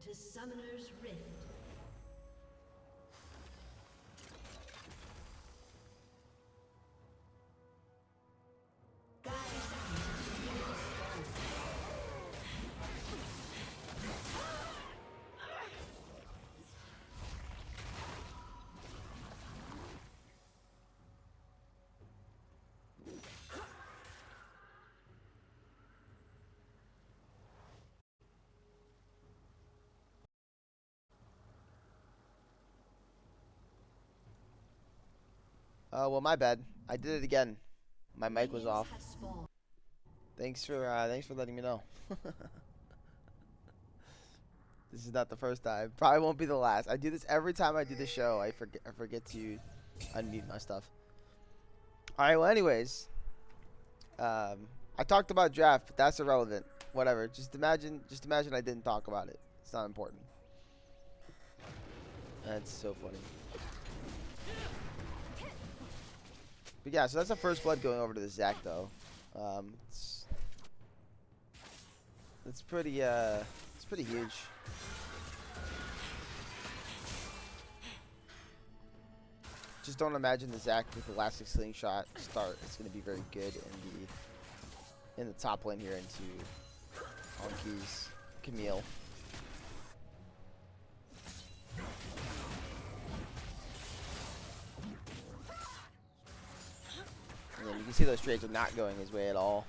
to Summoner's Rift. Well, my bad. I did it again. My mic was off. Thanks for letting me know. This is not the first time. Probably won't be the last. I do this every time I do the show. I forget to unmute my stuff. All right. Well, anyways, I talked about draft, but that's irrelevant. Whatever. Just imagine I didn't talk about it. It's not important. That's so funny. But yeah, so that's the first blood going over to the Zac though. It's pretty huge. Just don't imagine the Zac with Elastic Slingshot start. It's going to be very good in the top lane here into Anki's Camille. And then you can see those trades are not going his way at all.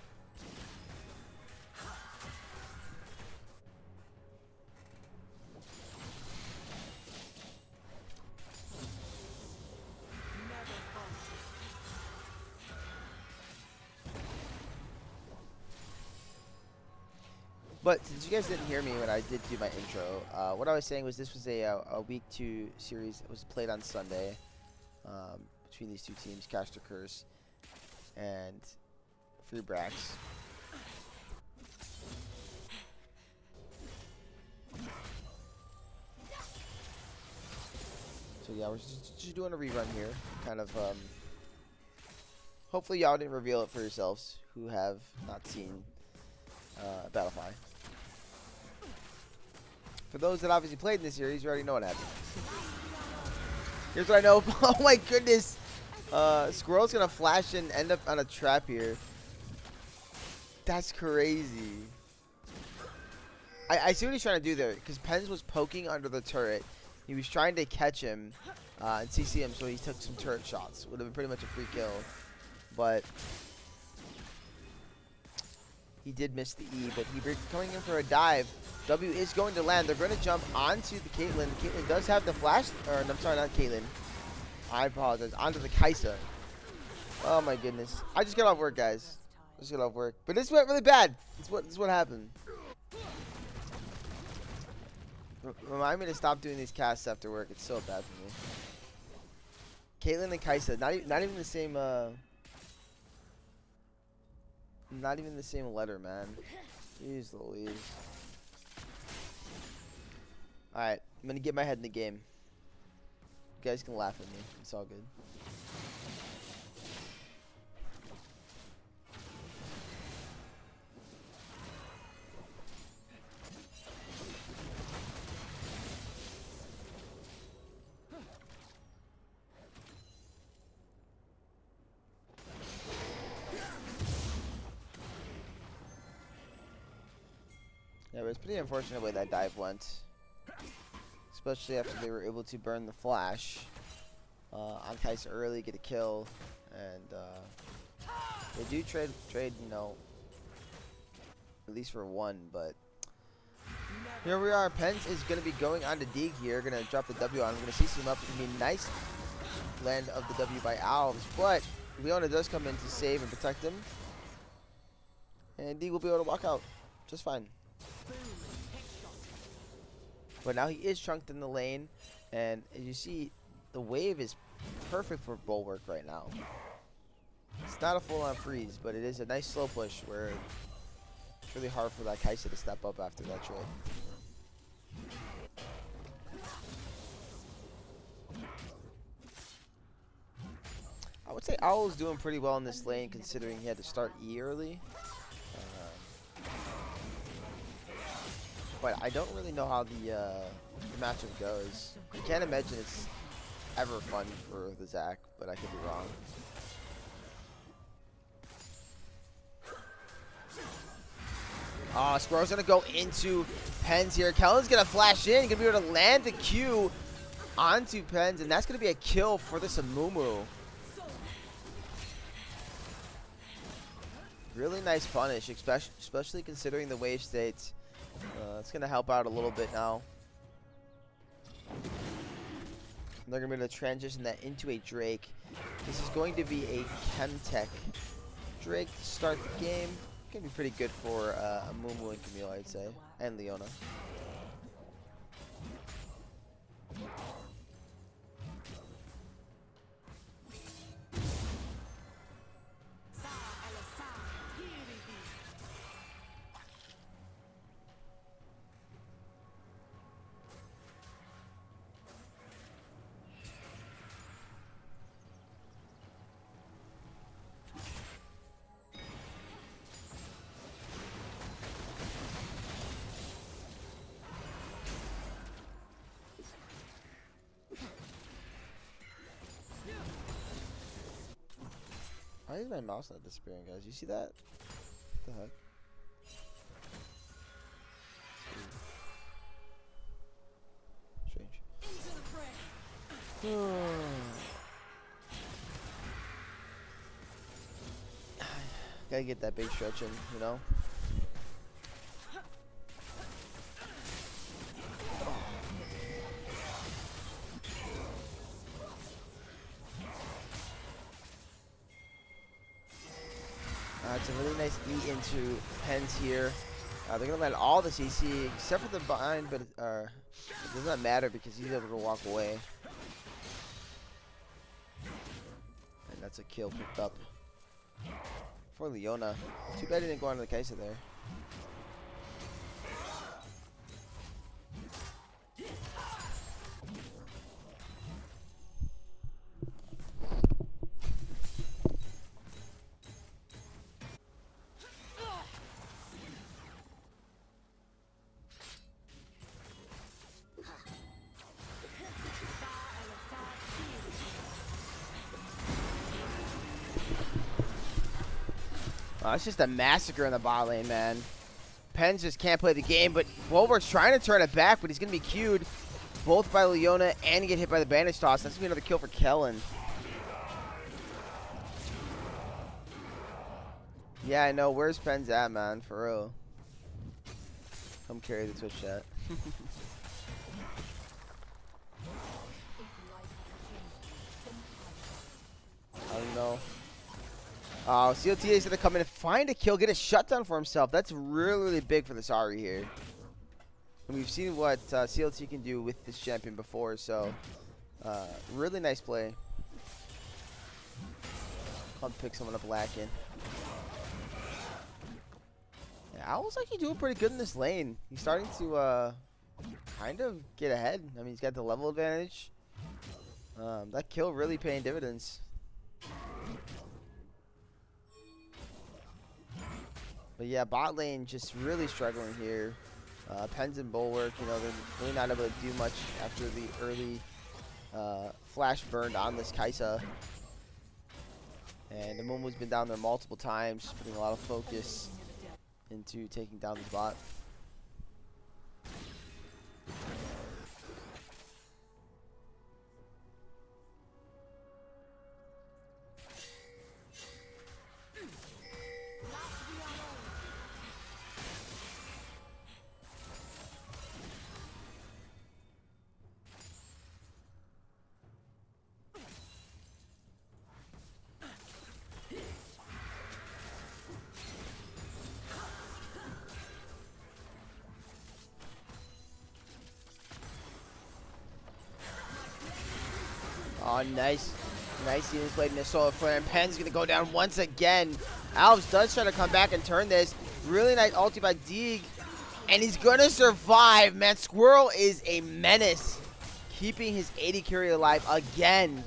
But since you guys didn't hear me when I did do my intro, what I was saying was this was a week 2 series that was played on Sunday between these two teams, Caster Curse and Free Brax. So yeah, we're just doing a rerun here, kind of. Hopefully y'all didn't reveal it for yourselves who have not seen Battlefy. For those that obviously played in this series, you already know what happened. Here's what I know. Oh my goodness. Squirrel's going to flash and end up on a trap here. That's crazy. I see what he's trying to do there. Because Pens was poking under the turret. He was trying to catch him and CC him, so he took some turret shots. Would have been pretty much a free kill. But he did miss the E, but he coming in for a dive. W is going to land. They're going to jump onto the Caitlyn. Caitlyn does have the flash, or I'm sorry, not Caitlyn. I apologize. Onto the Kai'Sa. Oh my goodness. I just got off work, guys. Just got off work. But this went really bad. This is what happened. Remind me to stop doing these casts after work. It's so bad for me. Caitlyn and Kai'Sa, not even the same. Not even the same letter, man. Jeez Louise. Alright, I'm gonna get my head in the game. You guys can laugh at me. It's all good. Yeah, but it's pretty unfortunate the way that dive went. Especially after they were able to burn the flash on Kai'Sa early, get a kill, and they do trade, you know, at least for one, but here we are. Pens is going to be going on to Dig here, going to drop the W on. We're going to CC him up. It's going to be a nice land of the W by Alves, but Leona does come in to save and protect him, and Dig will be able to walk out just fine. But now he is chunked in the lane, and as you see, the wave is perfect for Bulwark right now. It's not a full-on freeze, but it is a nice slow push where it's really hard for that Kai'Sa to step up after that trade. I would say Owl's doing pretty well in this lane considering he had to start E early. but I don't really know how the matchup goes. I can't imagine it's ever fun for the Zac, but I could be wrong. Squirrel's gonna go into Pens here. Kellen's gonna flash in, gonna be able to land the Q onto Pens, and that's gonna be a kill for this Amumu. Really nice punish, especially considering the wave states. It's gonna help out a little bit now. And they're gonna be able to transition that into a Drake. This is going to be a Chemtech Drake to start the game. Gonna be pretty good for Amumu and Camille, I'd say, and Leona. Why is my mouse not disappearing, guys? You see that? What the heck? Strange. Gotta get that big stretch in, you know? It's a really nice eat into Pens here. They're going to land all the CC except for the bind, but it does not matter because he's able to walk away. And that's a kill picked up for Leona. Too bad he didn't go onto the Kaisa there. It's just a massacre in the bot lane, man. Pens just can't play the game, but Bulwark's trying to turn it back, but he's going to be queued both by Leona and get hit by the bandage toss. That's going to be another kill for Kellen. Yeah, I know. Where's Pens at, man? For real. Come carry the Twitch chat. I don't know. CLT is going to come in and find a kill, get a shutdown for himself. That's really, really big for the Sari here. And we've seen what CLT can do with this champion before, so really nice play. Come pick someone up lacking. Yeah, Owl's actually doing pretty good in this lane. He's starting to kind of get ahead. I mean, he's got the level advantage. That kill really paying dividends. But yeah, bot lane just really struggling here. Pens and Bulwark, you know, they're really not able to do much after the early flash burned on this Kaisa. And the Mumu's been down there multiple times, putting a lot of focus into taking down this bot. Oh, nice. Nice unit played in a solar flare, and Pen's going to go down once again. Alves does try to come back and turn this. Really nice ulti by Deeg, and he's going to survive. Man, Squirrel is a menace, keeping his 80 carry alive again.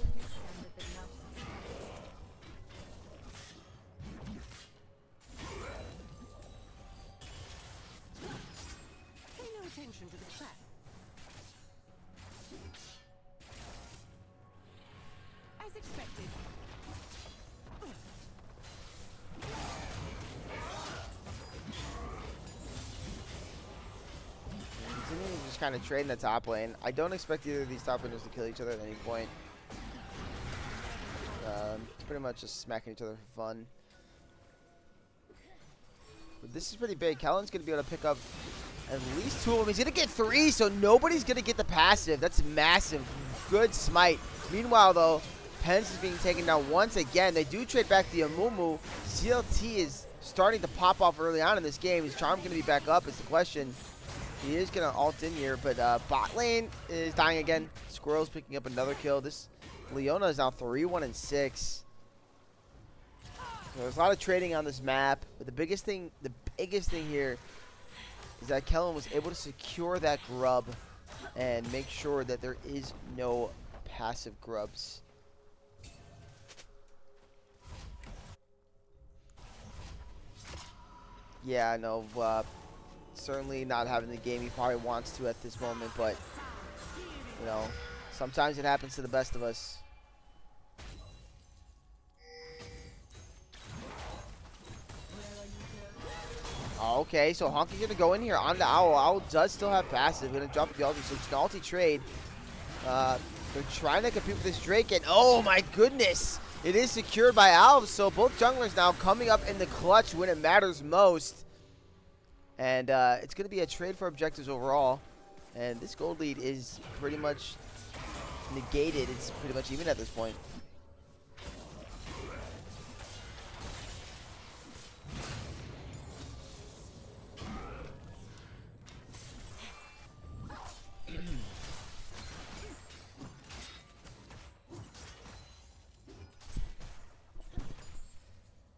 kind of trade in the top lane. I don't expect either of these top laners to kill each other at any point. Pretty much just smacking each other for fun. But this is pretty big. Kellen's going to be able to pick up at least 2 of them. He's going to get 3, so nobody's going to get the passive. That's massive. Good smite. Meanwhile, though, Pence is being taken down once again. They do trade back the Amumu. CLT is starting to pop off early on in this game. His charm going to be back up is the question. He is going to ult in here, but bot lane is dying again. Squirrel's picking up another kill. This Leona is now 3-1-6. So there's a lot of trading on this map, but the biggest thing here is that Kellen was able to secure that grub and make sure that there is no passive grubs. Yeah, I know. Certainly not having the game he probably wants to at this moment, but you know, sometimes it happens to the best of us. Okay, so Honky's going to go in here on the Owl. Owl does still have passive. Going to drop the ulti, so it's an ulti trade. They're trying to compete with this Drake, and oh my goodness! It is secured by Alves, so both junglers now coming up in the clutch when it matters most. And it's going to be a trade for objectives overall. And this gold lead is pretty much negated. It's pretty much even at this point.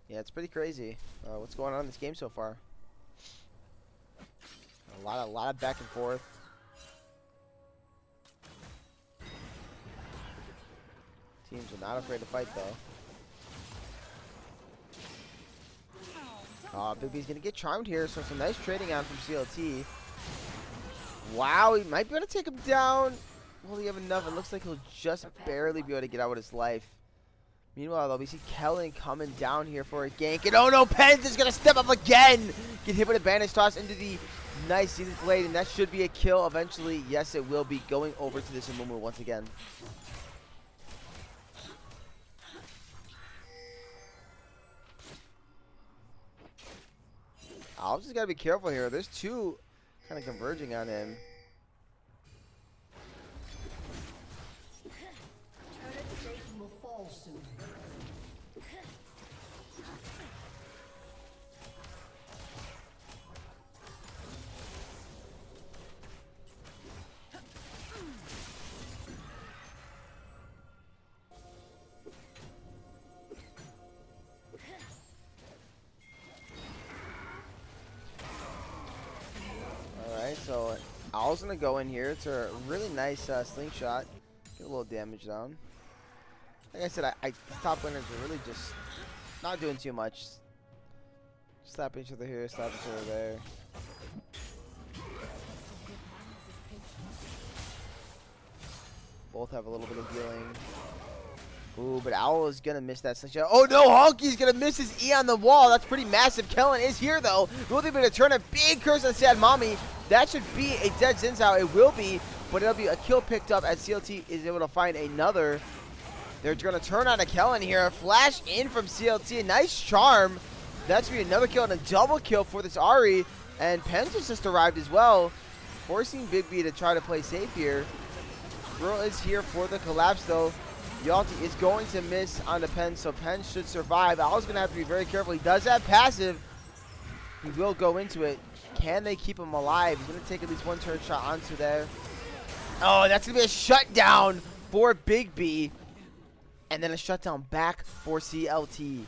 Yeah, it's pretty crazy what's going on in this game so far. A lot of back and forth. Teams are not afraid to fight though. Big B's gonna get charmed here, so some nice trading on from CLT. Wow, he might be able to take him down. Will he have enough? It looks like he'll just barely be able to get out with his life. Meanwhile, though, we see Kellen coming down here for a gank. And oh no, Pence is going to step up again! Get hit with a bandage toss into the nice Zenith Blade, and that should be a kill eventually. Yes, it will be, going over to this Amumu once again. I'll just got to be careful here. There's 2 kind of converging on him. So Owl's gonna go in here. It's a really nice slingshot. Get a little damage down. Like I said, top laners are really just not doing too much. Slap each other here, slap each other there. Both have a little bit of healing. Ooh, but Owl is gonna miss that slingshot. Oh no, Honky's gonna miss his E on the wall. That's pretty massive. Kellen is here though. Will they be able to turn a big curse on Sad Mommy? That should be a dead Xin Zhao. It will be, but it'll be a kill picked up as CLT is able to find another. They're gonna turn on a Kellen here. A flash in from CLT. A nice charm. That should be another kill and a double kill for this Ahri. And Pence just arrived as well, forcing Big B to try to play safe here. Girl is here for the collapse though. Yalti is going to miss on the Pence, so Pence should survive. Owl's going to have to be very careful. He does have passive. He will go into it. Can they keep him alive? He's going to take at least one turret shot onto there. Oh, that's going to be a shutdown for Big B. And then a shutdown back for CLT.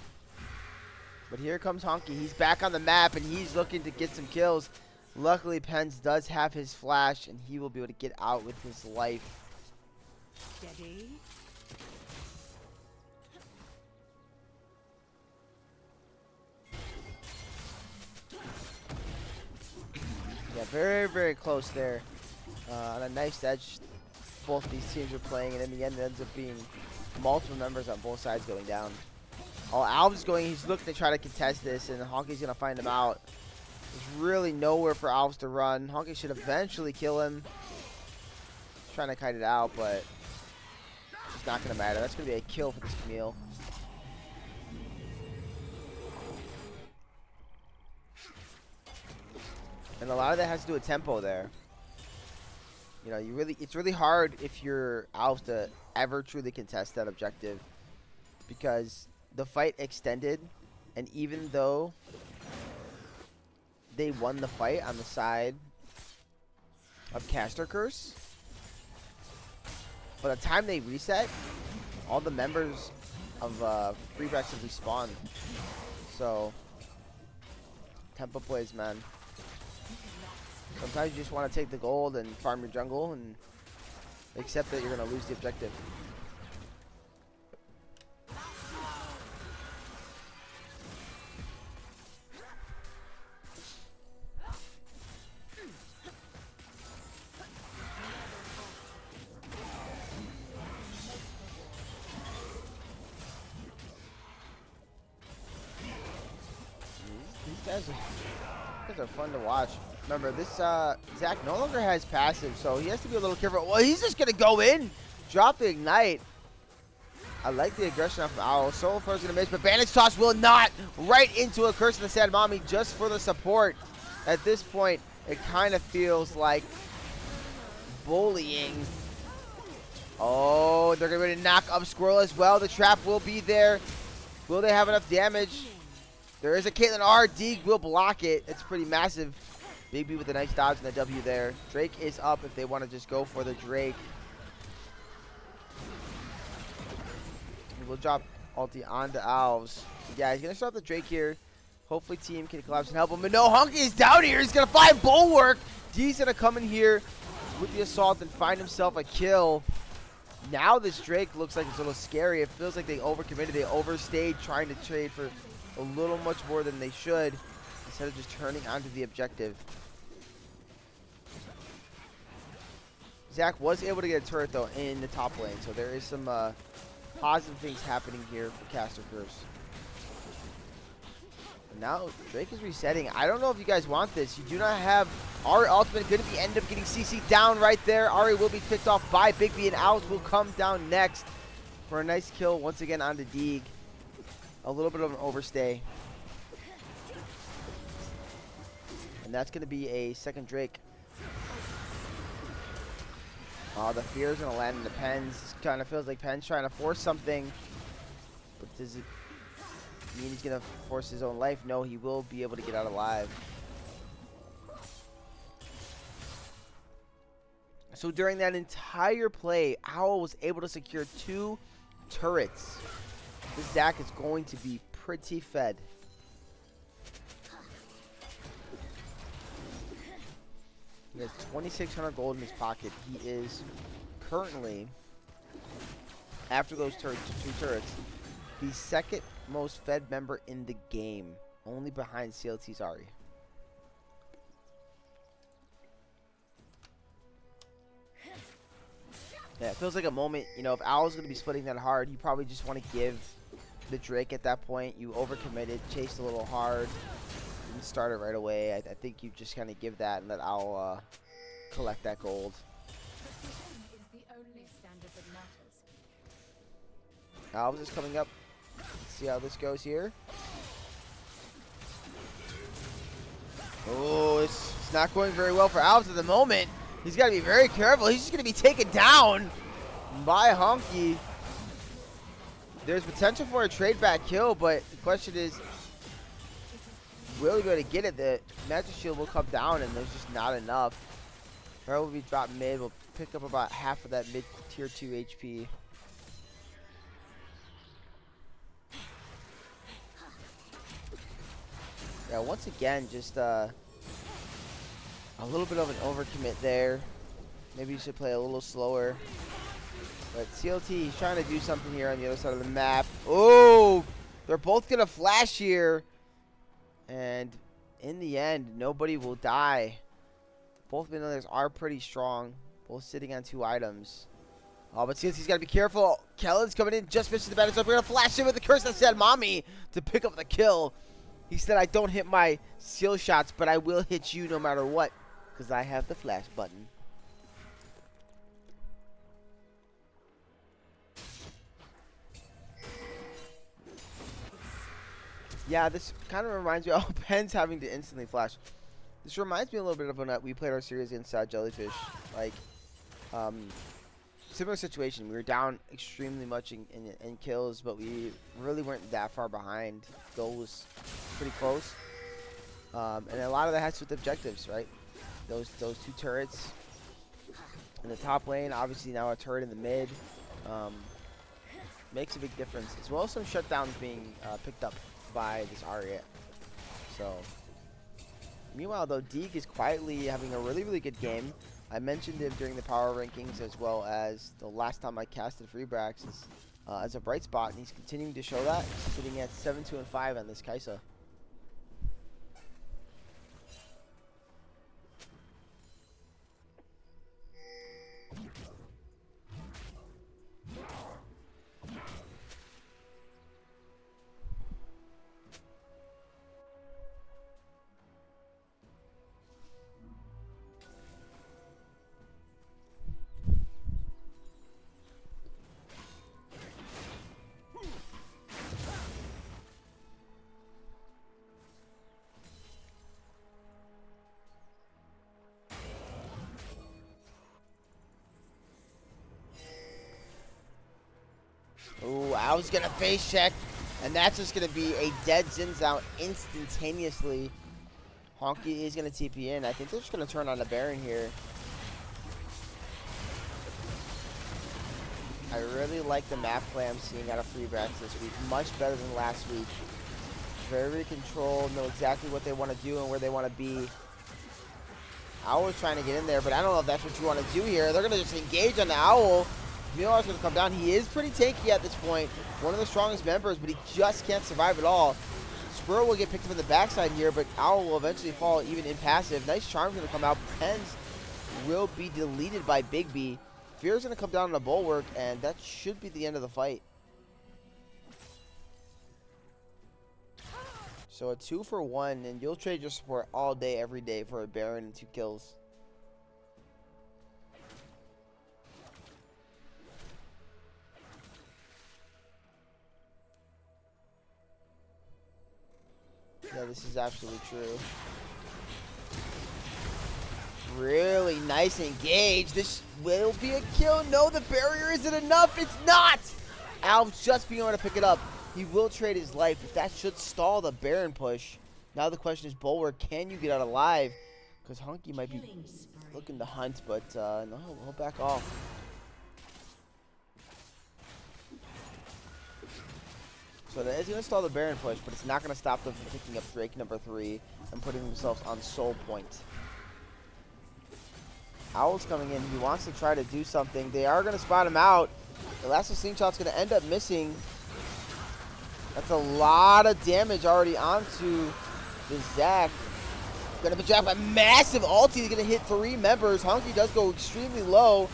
But here comes Honky. He's back on the map, and he's looking to get some kills. Luckily, Pence does have his flash, and he will be able to get out with his life. Steady. Yeah, very, very close there. On a nice edge, both these teams are playing, and in the end, it ends up being multiple members on both sides going down. Oh, Alves going, he's looking to try to contest this, and Honky's going to find him out. There's really nowhere for Alves to run. Honky should eventually kill him. trying to kite it out, but it's not going to matter. That's going to be a kill for this Camille. And a lot of that has to do with tempo there. You know, it's really hard if you're out to ever truly contest that objective, because the fight extended, and even though they won the fight on the side of Caster Curse, by the time they reset, all the members of Free Brax have respawned. So, tempo plays, man. Sometimes you just want to take the gold and farm your jungle and accept that you're going to lose the objective. These guys are fun to watch. Remember, this Zach no longer has passive, so he has to be a little careful. Well, he's just going to go in, drop the ignite. I like the aggression off of Owl. Soul Flare is going to miss, but Bandage Toss will not. Right into a Curse of the Sad Mommy just for the support. At this point, it kind of feels like bullying. Oh, they're going to be able to knock up Squirrel as well. The trap will be there. Will they have enough damage? There is a Caitlyn R. Deeg will block it. It's pretty massive. Big B with a nice dodge and the W there. Drake is up if they want to just go for the Drake. We'll drop ulti onto Owls. Yeah, he's going to start the Drake here. Hopefully team can collapse and help him. But no, Hunky is down here. He's going to find Bulwark. D's going to come in here with the assault and find himself a kill. Now this Drake looks like it's a little scary. It feels like they overcommitted. They overstayed trying to trade for a little much more than they should, instead of just turning onto the objective. Zach was able to get a turret, though, in the top lane, so there is some positive things happening here for Caster Curse. Now, Drake is resetting. I don't know if you guys want this. You do not have Ari ultimate. Going to end up getting CC down right there. Ari will be picked off by Big B, and Owls will come down next for a nice kill once again onto Deeg. A little bit of an overstay. And that's going to be a second Drake. The fear is going to land in the Pens. This kind of feels like Pens trying to force something. But does it mean he's going to force his own life? No, he will be able to get out alive. So during that entire play, Owl was able to secure 2 turrets. This Zach is going to be pretty fed. He has 2,600 gold in his pocket. He is currently, after those 2 turrets, the second most fed member in the game, only behind CLT's Ari. Yeah, it feels like a moment, you know, if Owl's going to be splitting that hard, you probably just want to give the Drake at that point. You overcommitted, chased a little hard, didn't start it right away. I think you just kind of give that and let Owl collect that gold. Owl's is coming up. Let's see how this goes here. Oh, it's not going very well for Owls at the moment. He's got to be very careful. He's just going to be taken down by Honky. There's potential for a trade back kill, but the question is, will he be able to get it? The Magic Shield will come down, and there's just not enough. Her will be dropped mid. We'll pick up about half of that mid tier 2 HP. Yeah, once again, just a little bit of an overcommit there. Maybe you should play a little slower. But CLT, he's trying to do something here on the other side of the map. Oh, they're both going to flash here. And in the end, nobody will die. Both midlaners are pretty strong. Both sitting on 2 items. Oh, but CLT's got to be careful. Kellen's coming in, just misses the bandage. We're going to flash in with the Curse that said Mommy to pick up the kill. He said, I don't hit my seal shots, but I will hit you no matter what, because I have the flash button. Yeah, this kind of reminds me. Oh, Penn's having to instantly flash. This reminds me a little bit of when we played our series against Jellyfish. Like, um, similar situation. We were down extremely much in kills, but we really weren't that far behind. Goal was pretty close, and a lot of that has to do with objectives, right? Those two turrets in the top lane. Obviously now a turret in the mid makes a big difference. As well as some shutdowns being picked up by this Aria. So, meanwhile though, Deeg is quietly having a really good game. I mentioned him during the power rankings as well as the last time I casted free brax as a bright spot, and he's continuing to show that, sitting at 7-2-5 on this Kaisa. Ooh, I was gonna face check, and that's just gonna be a dead Zin's out instantaneously. Honky is gonna TP in. I think they're just gonna turn on the Baron here. I really like the map play I'm seeing out of free brax this week. Much better than last week. Very controlled, know exactly what they want to do and where they want to be. Owl is trying to get in there, but I don't know if that's what you want to do here. They're gonna just engage on the Owl. Mueller's going to come down. He is pretty tanky at this point. One of the strongest members, but he just can't survive at all. Spur will get picked up in the backside here, but Owl will eventually fall even in passive. Nice Charm's going to come out. Pens will be deleted by Big B. Fear's going to come down on the bulwark, and that should be the end of the fight. So a 2-for-1, and you'll trade your support all day, every day for a Baron and 2 kills. Yeah, this is absolutely true. Really nice engage. This will be a kill. No, the barrier isn't enough. It's not. Al's just being able to pick it up. He will trade his life, but that should stall the Baron push. Now the question is, Bulwark, can you get out alive? Because Honky might be looking to hunt, but no, he'll back off. So that is going to stall the Baron push, but it's not going to stop them from picking up Drake number 3 and putting themselves on soul point. Owl's coming in. He wants to try to do something. They are going to spot him out. The last slingshot's going to end up missing. That's a lot of damage already onto the Zac. Going to be dropped by massive ulti. He's going to hit 3 members. Honky does go extremely low,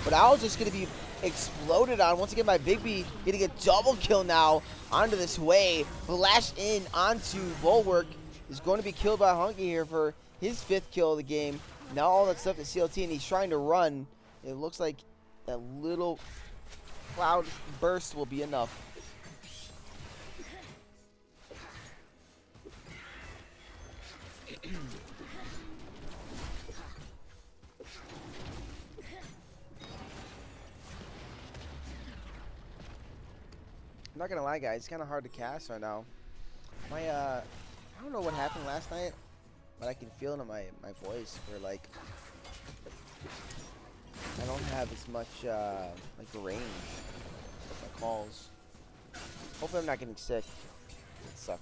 but Owl's just going to be exploded on. Once again by Big B, getting a double kill now onto this way. Flash in onto Bulwark. Is going to be killed by Honky here for his 5th kill of the game. Now all that's left is CLT, and he's trying to run. It looks like that little cloud burst will be enough. I'm not gonna lie, guys, it's kind of hard to cast right now. I don't know what happened last night, but I can feel it in my voice where, like, I don't have as much like range with my calls. Hopefully I'm not getting sick. It suck.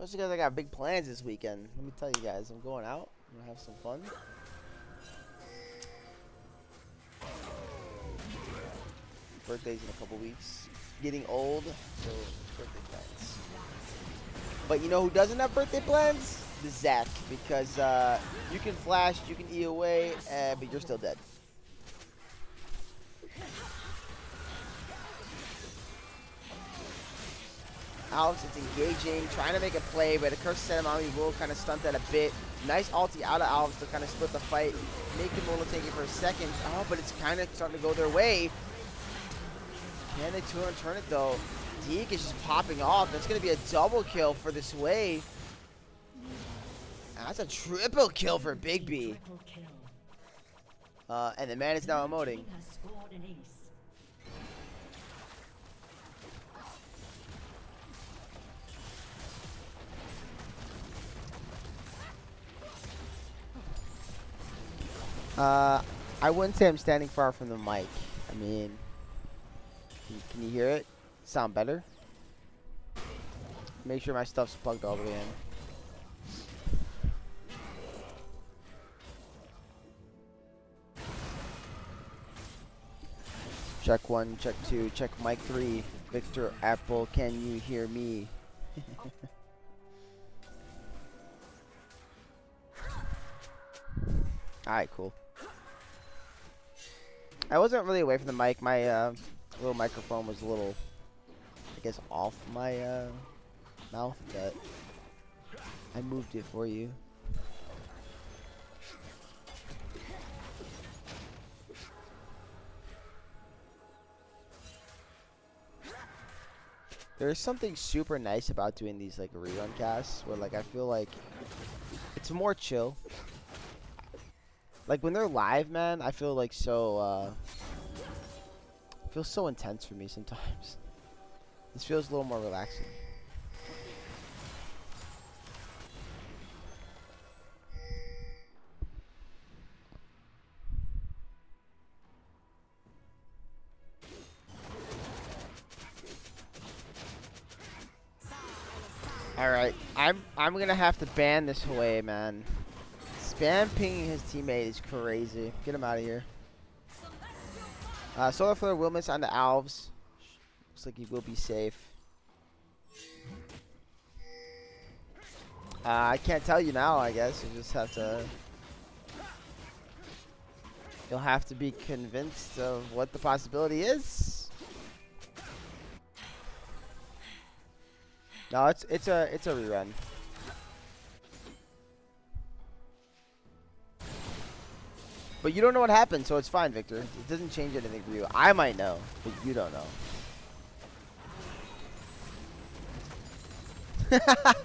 Especially because I got big plans this weekend. Let me tell you guys, I'm going out. I'm gonna have some fun. Birthday's in a couple weeks. Getting old, so birthday plans. But you know who doesn't have birthday plans? The Zac, because you can flash, you can E away, but you're still dead. Alves is engaging, trying to make a play, but a Curse of Senamami will kind of stunt that a bit. Nice ulti out of Alves to kind of split the fight, make him able to take it for a second. Oh, but it's kind of starting to go their way. Can they turn it though? Deke is just popping off. That's going to be a double kill for this way. That's a triple kill for Big B. And the man is now emoting. I wouldn't say I'm standing far from the mic. I mean, can you hear it? Sound better? Make sure my stuff's plugged all the way in. Check 1, check 2, check mic 3. Victor Apple, can you hear me? Alright, cool. I wasn't really away from the mic. My little microphone was a little, I guess, off my mouth, but I moved it for you. There's something super nice about doing these like rerun casts where like I feel like it's more chill. Like when they're live, man, I feel like so it feels so intense for me sometimes. This feels a little more relaxing. Alright, I'm gonna have to ban this away, man. Spam pinging his teammate is crazy. Get him out of here. Solar Flare will miss on the Alves. Looks like he will be safe. I can't tell you now, I guess. You just have to... You'll have to be convinced of what the possibility is. No, it's a rerun. But you don't know what happened, so it's fine, Victor. It doesn't change anything for you. I might know, but you don't know.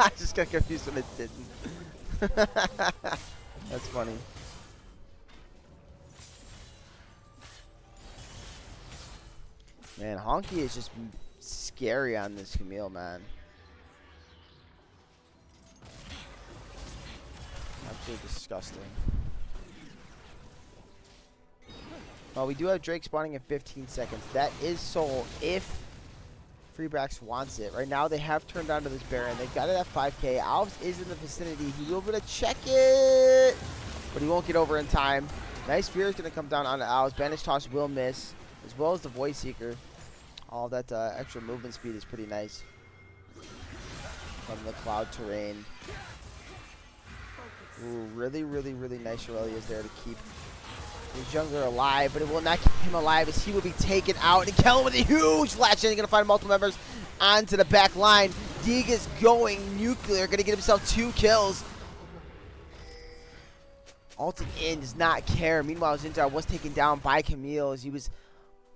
I just got confused when it didn't. That's funny. Man, Honky is just scary on this Camille, man. Absolutely disgusting. Well, we do have Drake spawning in 15 seconds. That is Soul if Free Brax wants it. Right now, they have turned down to this Baron. They've got it at 5k. Alves is in the vicinity. He will be able to check it, but he won't get over in time. Nice Fear is going to come down onto Alves. Banish Toss will miss, as well as the Void Seeker. All that extra movement speed is pretty nice from the cloud terrain. Ooh, really, really, really nice Aurelia is there to keep his jungler alive, but it will not keep him alive as he will be taken out. And Kellen with a huge latch in. He's going to find multiple members onto the back line. Deeg is going nuclear, going to get himself 2 kills. Ulting in, does not care. Meanwhile, Zinzar was taken down by Camille as he was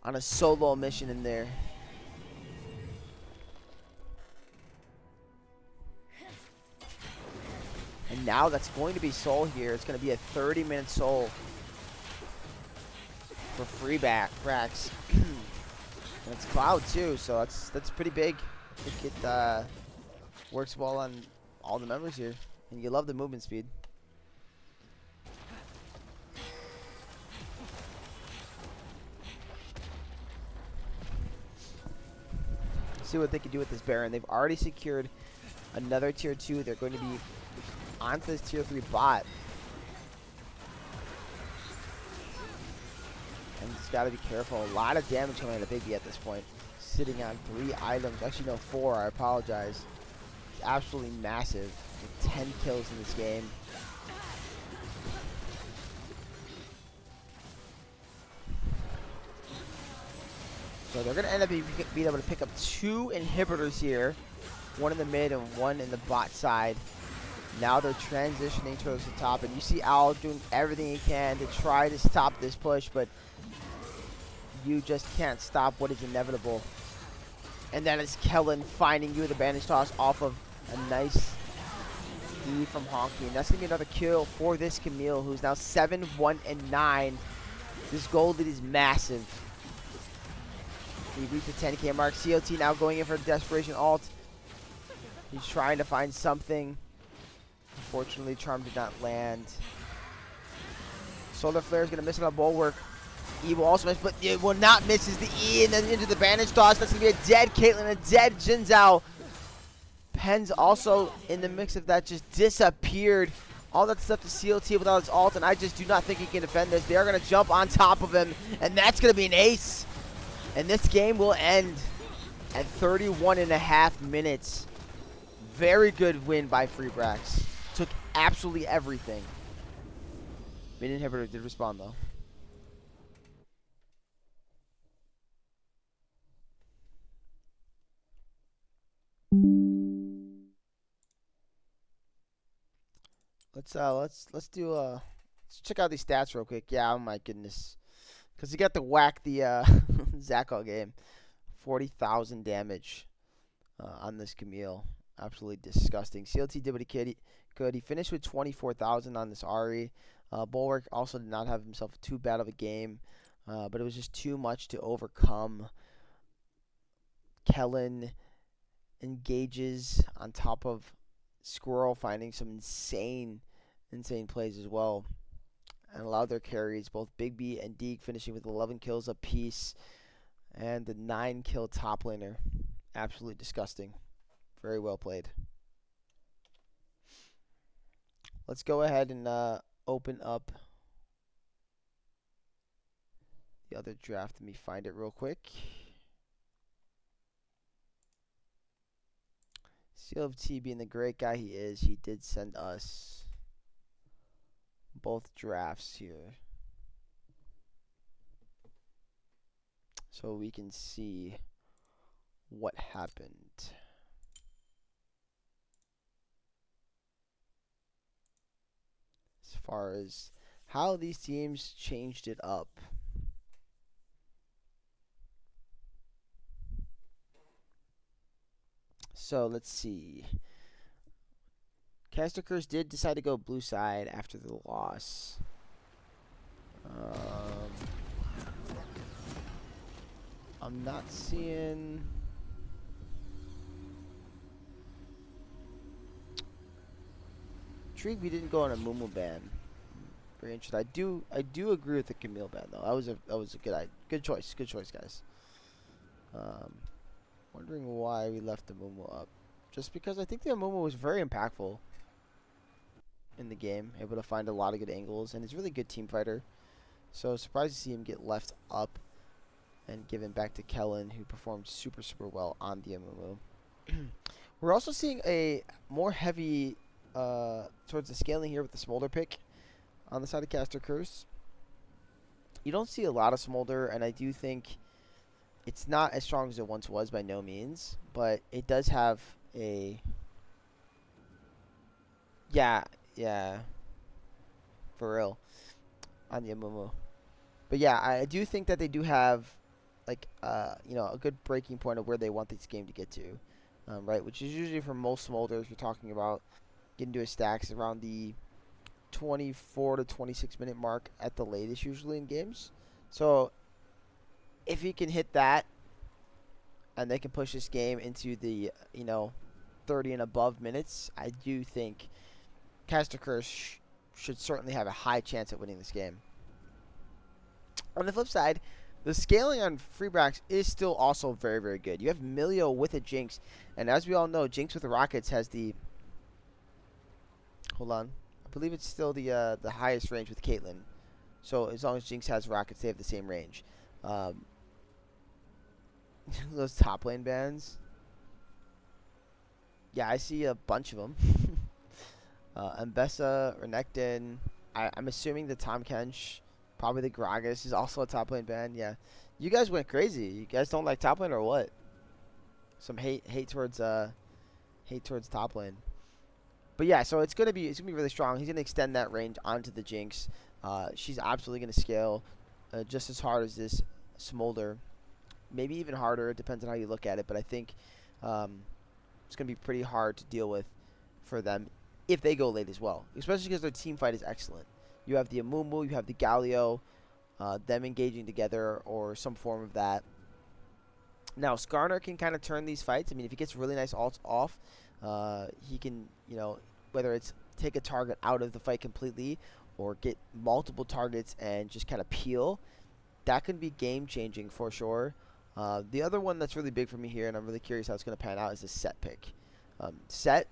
on a solo mission in there. And now that's going to be Soul here. It's going to be a 30-minute Soul for Free Brax. And it's Cloud too, so that's pretty big. I think it works well on all the members here. And you love the movement speed. See what they can do with this Baron. They've already secured another tier 2. They're going to be onto this tier 3 bot. And just gotta be careful. A lot of damage coming out of Big B at this point. Sitting on 3 items. Actually, no, 4. I apologize. It's absolutely massive. With 10 kills in this game. So they're gonna end up being able to pick up 2 inhibitors here. one in the mid and one in the bot side. Now they're transitioning towards the top, and you see Owl doing everything he can to try to stop this push, but you just can't stop what is inevitable. And that is Kellen finding you with a bandage toss off of a nice E from Honky. And that's going to be another kill for this Camille, who's now 7-1-9. This goal lead is massive. We reached the 10K mark. COT now going in for a desperation ult. He's trying to find something. Unfortunately, Charm did not land. Solar Flare is going to miss on a bulwark. E will also miss, but it will not miss as the E and then into the bandage toss. That's going to be a dead Caitlyn, a dead Jin Zhao. Penn's also in the mix of that, just disappeared. All that stuff to CLT without his ult, and I just do not think he can defend this. They are going to jump on top of him, and that's going to be an ace. And this game will end at 31.5 minutes. Very good win by Free Brax. Took absolutely everything. Mid inhibitor did respond though. Let's check out these stats real quick. Yeah, oh my goodness. Because he got to whack the Zakal game. 40,000 damage on this Camille. Absolutely disgusting. CLT did what he could. He finished with 24,000 on this Ari. Bulwark also did not have himself too bad of a game. But it was just too much to overcome. Kellen engages on top of Squirrel, finding some insane plays as well. And allowed their carries, both Big B and Deke, finishing with 11 kills apiece. And the 9-kill top laner. Absolutely disgusting. Very well played. Let's go ahead and open up the other draft. Let me find it real quick. CLT being the great guy he is, he did send us both drafts here, so we can see what happened. As far as how these teams changed it up. So let's see. Caster Curse did decide to go blue side after the loss. I'm not seeing. Intrigued we didn't go on a Mumu ban. Very interesting. I do agree with the Camille ban though. That was a good choice. Good choice, guys. Wondering why we left the Mumu up. Just because I think the Mumu was very impactful in the game, able to find a lot of good angles, and he's a really good team fighter. So surprised to see him get left up and given back to Kellen, who performed super well on the Mumu. We're also seeing a more heavy towards the scaling here with the Smolder pick on the side of Caster Curse. You don't see a lot of Smolder, and I do think it's not as strong as it once was by no means, but it does have a yeah, for real, on the Amumu. But yeah, I do think that they do have, like, you know, a good breaking point of where they want this game to get to, right? Which is usually for most Smolders, you're talking about getting to a stacks around the 24 to 26 minute mark at the latest, usually in games. So if you can hit that, and they can push this game into the 30 and above minutes, I do think Caster Curse should certainly have a high chance at winning this game. On the flip side, the scaling on Free Brax is still also very good. You have Milio with a Jinx, and as we all know, Jinx with the Rockets has the, hold on, I believe it's still the highest range with Caitlyn. So as long as Jinx has Rockets, they have the same range. Those top lane bans. Yeah, I see a bunch of them. Mbessa, Renekton. I'm assuming the Tahm Kench, probably the Gragas is also a top lane ban. Yeah, you guys went crazy. You guys don't like top lane or what? Some hate towards hate towards top lane. But yeah, so it's gonna be really strong. He's gonna extend that range onto the Jinx. She's absolutely gonna scale just as hard as this Smolder, maybe even harder. It depends on how you look at it. But I think it's gonna be pretty hard to deal with for them if they go late as well, especially because their team fight is excellent. You have the Amumu, you have the Galio, them engaging together or some form of that. Now, Skarner can kind of turn these fights. I mean, if he gets really nice ults off, he can, whether it's take a target out of the fight completely or get multiple targets and just kind of peel, that can be game-changing for sure. The other one that's really big for me here, and I'm really curious how it's going to pan out, is the Set pick. Set,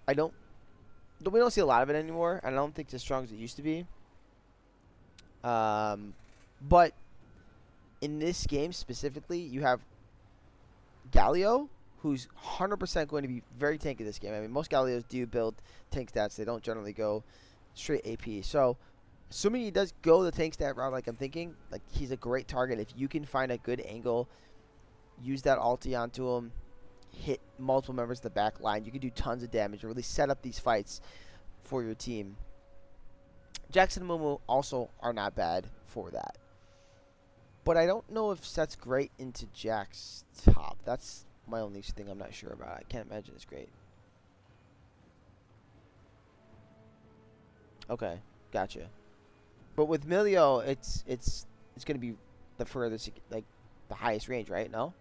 we don't see a lot of it anymore, and I don't think it's as strong as it used to be. But in this game specifically, you have Galio, who's 100% going to be very tanky this game. I mean, most Galios do build tank stats. They don't generally go straight AP. So, assuming he does go the tank stat route like I'm thinking, like he's a great target. If you can find a good angle, use that ulti onto him, hit multiple members of the back line, you can do tons of damage and really set up these fights for your team. Jackson and Mumu also are not bad for that. But I don't know if Set's great into Jack's top. That's my only thing I'm not sure about. I can't imagine it's great. Okay, gotcha. But with Milio, it's going to be the furthest, like the highest range, right? No,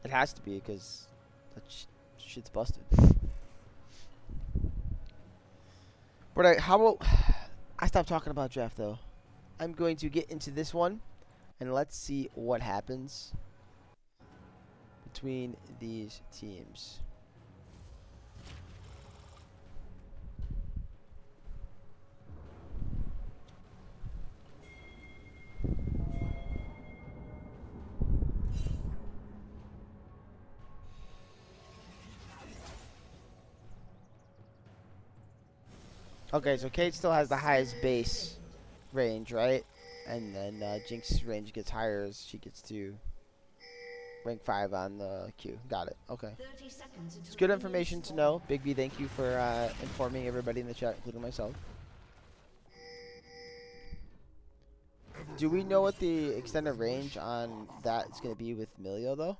it has to be because that shit's busted. But how about I stop talking about draft though? I'm going to get into this one, and let's see what happens between these teams. Okay, so Kate still has the highest base range, right? And then Jinx's range gets higher as she gets to rank 5 on the queue. Got it. Okay. It's good information to know. Big B, thank you for informing everybody in the chat, including myself. Do we know what the extended range on that is going to be with Milio, though?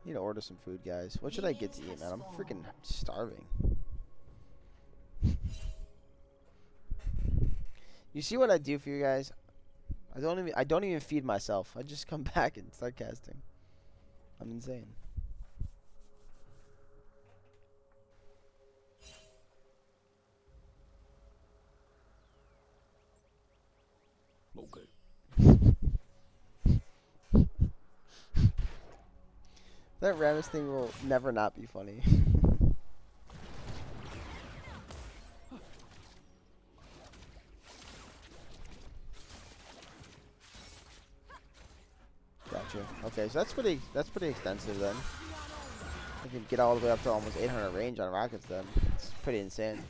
Need to order some food, guys. What should I get to eat, man? I'm freaking starving. You see what I do for you guys? I don't even feed myself. I just come back and start casting. I'm insane. Okay. That Rammus thing will never not be funny. Gotcha. Okay, so that's pretty extensive then. I can get all the way up to almost 800 range on rockets then. It's pretty insane.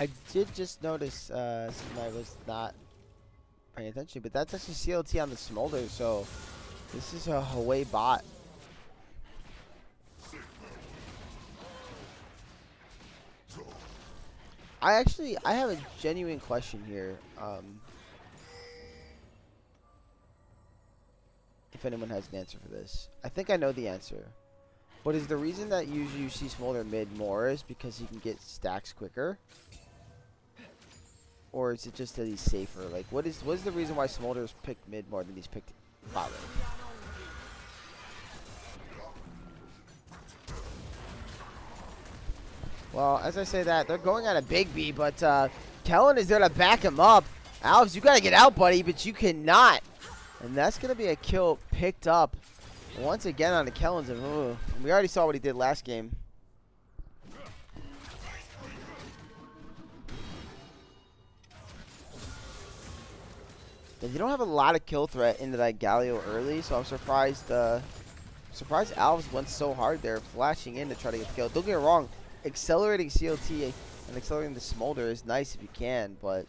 I did just notice something I was not paying attention, but that's actually CLT on the Smolder, so this is a Huawei bot. I have a genuine question here. If anyone has an answer for this. I think I know the answer. But is the reason that usually you see Smolder mid more is because he can get stacks quicker? Or is it just that he's safer? Like, what is the reason why Smolder's picked mid more than he's picked bot lane? Well, as I say that, they're going on a big B, but Kellen is there to back him up. Alves, you gotta get out, buddy, but you cannot. And that's gonna be a kill picked up once again on the Kellens. And we already saw what he did last game. And they don't have a lot of kill threat into that Galio early, so I'm surprised. Surprised Alves went so hard there, flashing in to try to get the kill. Don't get me wrong, accelerating CLT and accelerating the Smolder is nice if you can, but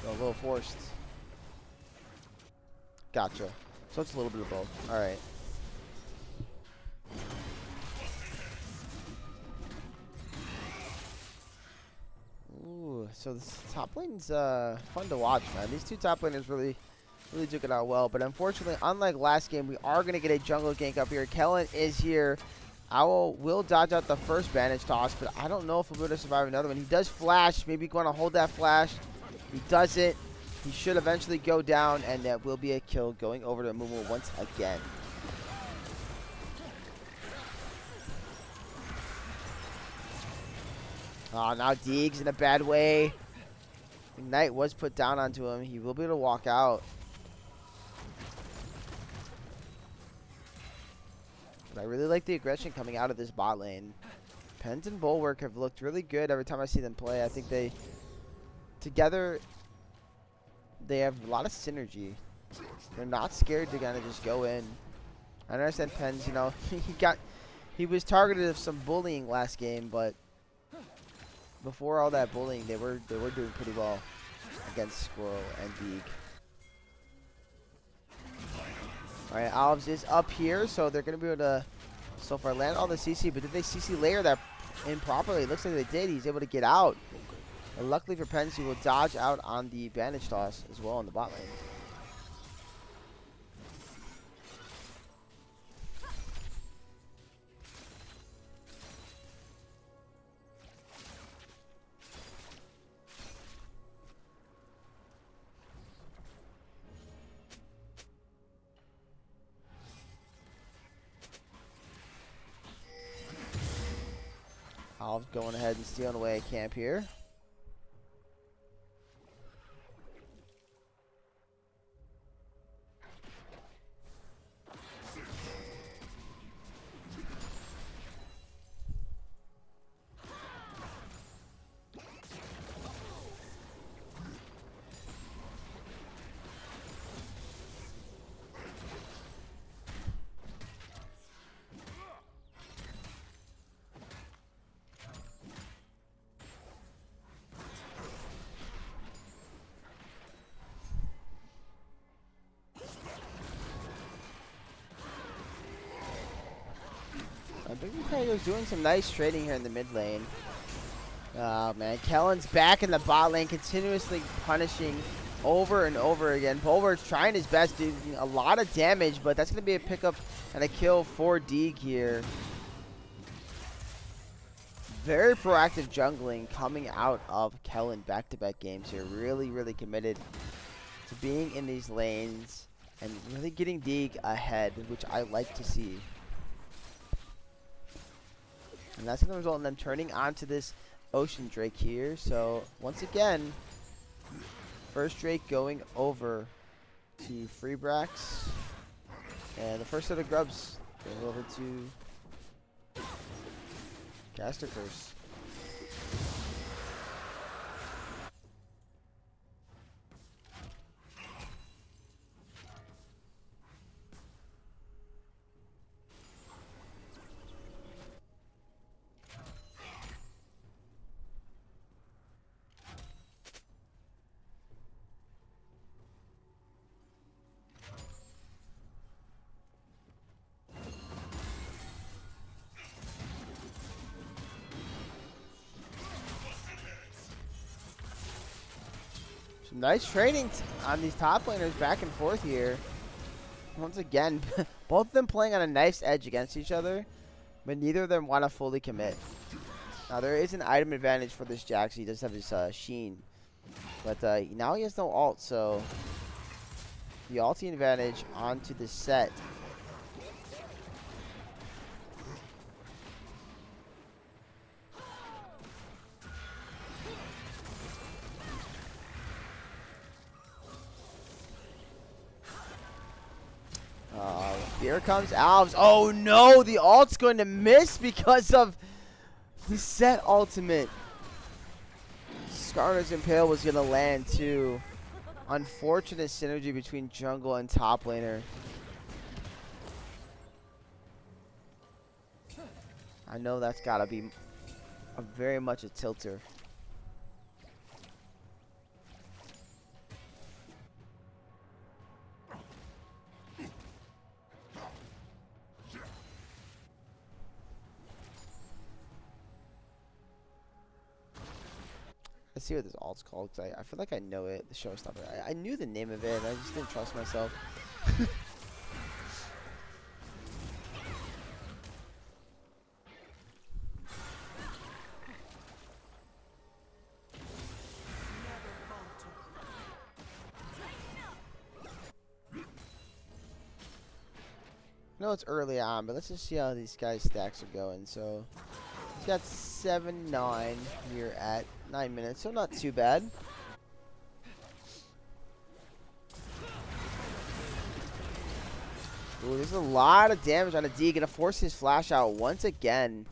a little forced. Gotcha. So it's a little bit of both. All right. Ooh, so this top lane's fun to watch, man. These two top laners really took it out well, but unfortunately, unlike last game, we are gonna get a jungle gank up here. Kellen is here. Owl will dodge out the first bandage toss, but I don't know if he'll be able to survive another one. He does flash. Maybe going to hold that flash. He doesn't. He should eventually go down, and that will be a kill going over to Mumu once again. Oh, now Deeg's in a bad way. Ignite was put down onto him. He will be able to walk out. But I really like the aggression coming out of this bot lane. Pens and Bulwark have looked really good every time I see them play. I think they, together, they have a lot of synergy. They're not scared to kind of just go in. I understand Pens, you know, he was targeted of some bullying last game, but before all that bullying, they were doing pretty well against Squirrel and Deeg. Alright, Alves is up here, so they're going to be able to so far land all the CC, but did they CC layer that in properly? It looks like they did. He's able to get out. And luckily for Pens, he will dodge out on the bandage toss as well in the bot lane. Alves going ahead and stealing away a camp here. Big Tago's doing some nice trading here in the mid lane. Oh man, Kellen's back in the bot lane, continuously punishing over and over again. Bulwark's trying his best, doing a lot of damage, but that's going to be a pickup and a kill for Deeg here. Very proactive jungling coming out of Kellen back-to-back games here. Really committed to being in these lanes and really getting Deeg ahead, which I like to see. And that's going to result in them turning onto this Ocean Drake here. So, once again, first Drake going over to free brax. And the first set of grubs going over to Caster Curse. Some nice trading on these top laners back and forth here. Once again, both of them playing on a nice edge against each other, but neither of them want to fully commit. Now, there is an item advantage for this Jax. He does have his Sheen, but now he has no ult, so the ulti advantage onto the set. Here comes Alves. Oh no, the ult's going to miss because of the set ultimate. Skarner's Impale was gonna land too. Unfortunate synergy between jungle and top laner. I know that's gotta be very much a tilter. Let's see what this alt's called, because I feel like I know it, the showstopper. I knew the name of it, and I just didn't trust myself. I know it's early on, but let's just see how these guys' stacks are going. So, he's got 7-9 here at 9 minutes, so not too bad. Ooh, there's a lot of damage on a D. Gonna force his flash out once again.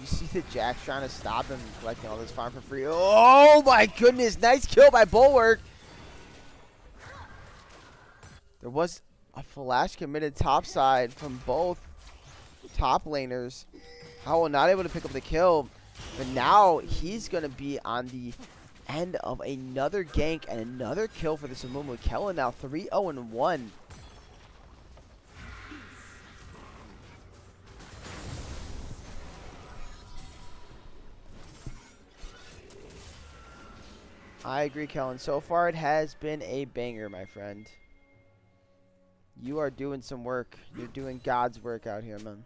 You see the Jack's trying to stop him from collecting all this farm for free. Oh my goodness, nice kill by Bulwark. There was a flash committed topside from both top laners. Howell not able to pick up the kill, but now he's going to be on the end of another gank and another kill for the Samumu. Kellen now 3-0-1. I agree, Kellen. So far, it has been a banger, my friend. You are doing some work. You're doing God's work out here, man.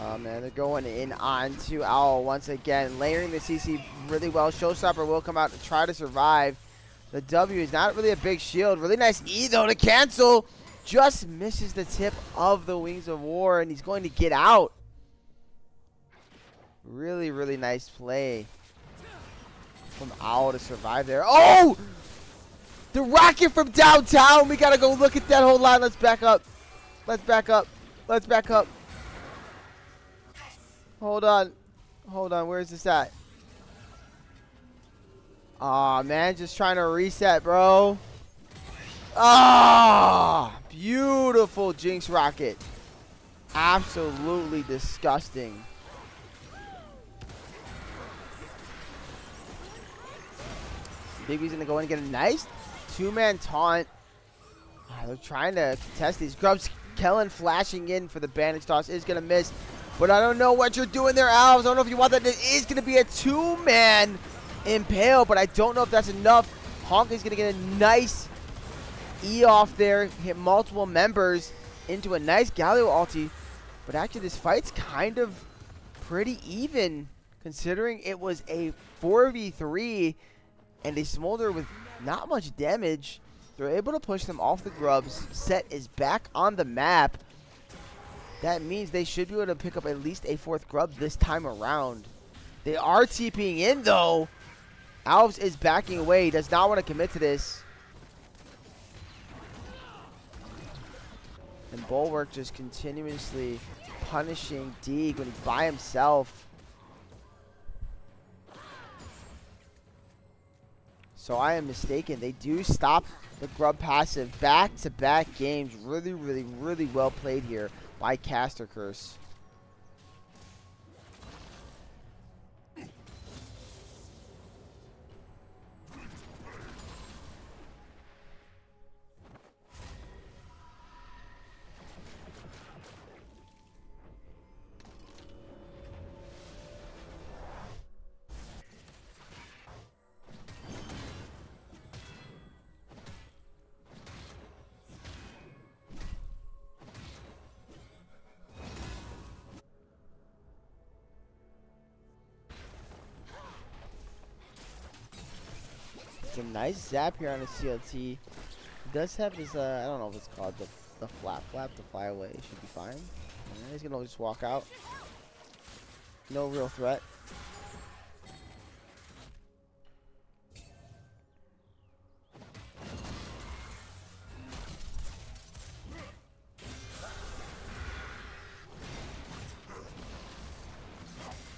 Oh man, they're going in onto Owl once again, layering the CC really well. Showstopper will come out to try to survive. The W is not really a big shield. Really nice E though to cancel. Just misses the tip of the Wings of War, and he's going to get out. Really, really nice play from Owl to survive there. Oh! The rocket from downtown. We gotta go look at that whole line. Let's back up. Let's back up. Let's back up. Hold on. Hold on. Where's this at? Aw, man. Just trying to reset, bro. Ah! Beautiful Jinx rocket. Absolutely disgusting. Big B's gonna go in and get a nice two-man taunt. They're trying to contest these grubs. Kellen flashing in for the bandage toss is gonna miss. But I don't know what you're doing there, Alves. I don't know if you want that. It is going to be a two-man impale, but I don't know if that's enough. Honk is going to get a nice E off there, hit multiple members into a nice Galio ulti. But actually, this fight's kind of pretty even, considering it was a 4v3 and a Smolder with not much damage. They're able to push them off the grubs. Set is back on the map. That means they should be able to pick up at least a fourth grub this time around. They are TPing in, though. Alves is backing away. He does not want to commit to this. And Bulwark just continuously punishing Deeg when he's by himself. So I am mistaken. They do stop the grub passive. Back-to-back games. Really, really, really well played here by Caster Curse. It's a nice zap here on the CLT. He does have his, I don't know if it's called the flap to fly away. It should be fine. He's going to just walk out. No real threat.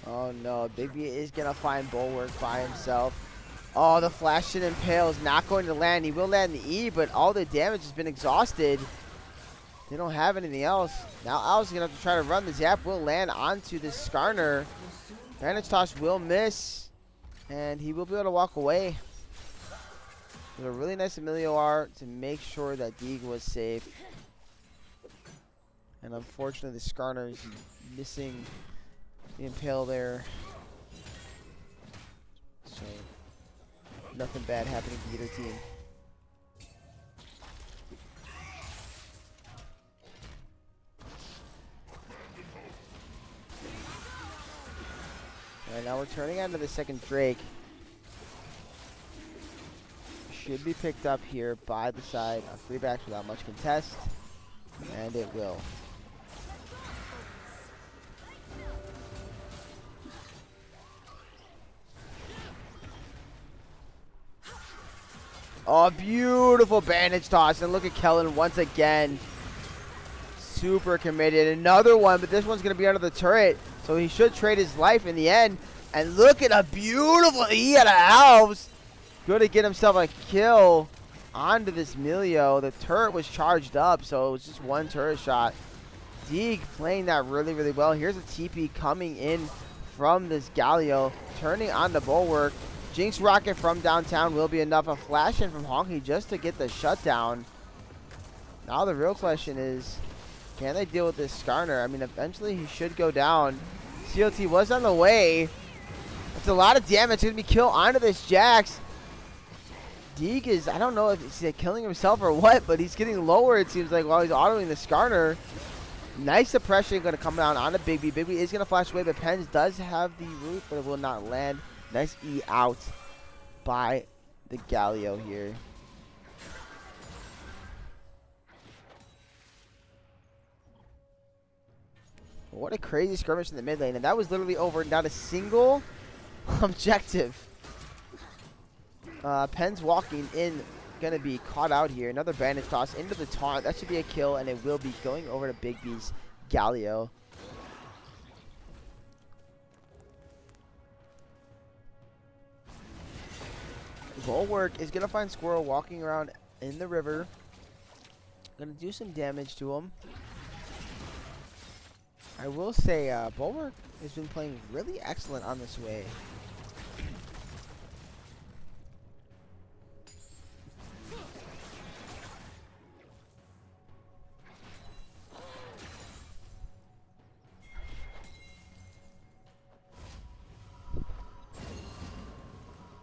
Oh no, Big B is going to find Bulwark by himself. Oh, the flash and impale is not going to land. He will land the E, but all the damage has been exhausted. They don't have anything else. Now Al's going to have to try to run. The zap will land onto the Skarner. Bandage toss will miss, and he will be able to walk away. With a really nice Emilio R to make sure that Deeg was safe. And unfortunately, the Skarner is missing the impale there. So, nothing bad happening to either team. Alright, now we're turning on to the second Drake. Should be picked up here by the side of free backs without much contest. And it will. Oh, beautiful bandage toss. And look at Kellen once again. Super committed. Another one, but this one's going to be under the turret. So he should trade his life in the end. And look at a beautiful E out of Alves. Going to get himself a kill onto this Milio. The turret was charged up, so it was just one turret shot. Deeg playing that really, really well. Here's a TP coming in from this Galio. Turning on the Bulwark. Jinx Rocket from downtown will be enough. A flash in from Honky just to get the shutdown. Now the real question is, can they deal with this Skarner? I mean, eventually he should go down. CLT was on the way. That's a lot of damage. Going to be killed onto this Jax. Deeg is, I don't know if he's killing himself or what, but he's getting lower, it seems like, while he's autoing the Skarner. Nice suppression going to come down on the Big B. Big B is going to flash away, but Pens does have the root, but it will not land. Nice E out by the Galio here. What a crazy skirmish in the mid lane. And that was literally over. Not a single objective. Pens walking in. Going to be caught out here. Another bandage toss into the taunt. That should be a kill. And it will be going over to Big B's Galio. Bulwark is going to find Squirrel walking around in the river. Going to do some damage to him. I will say Bulwark has been playing really excellent on this way.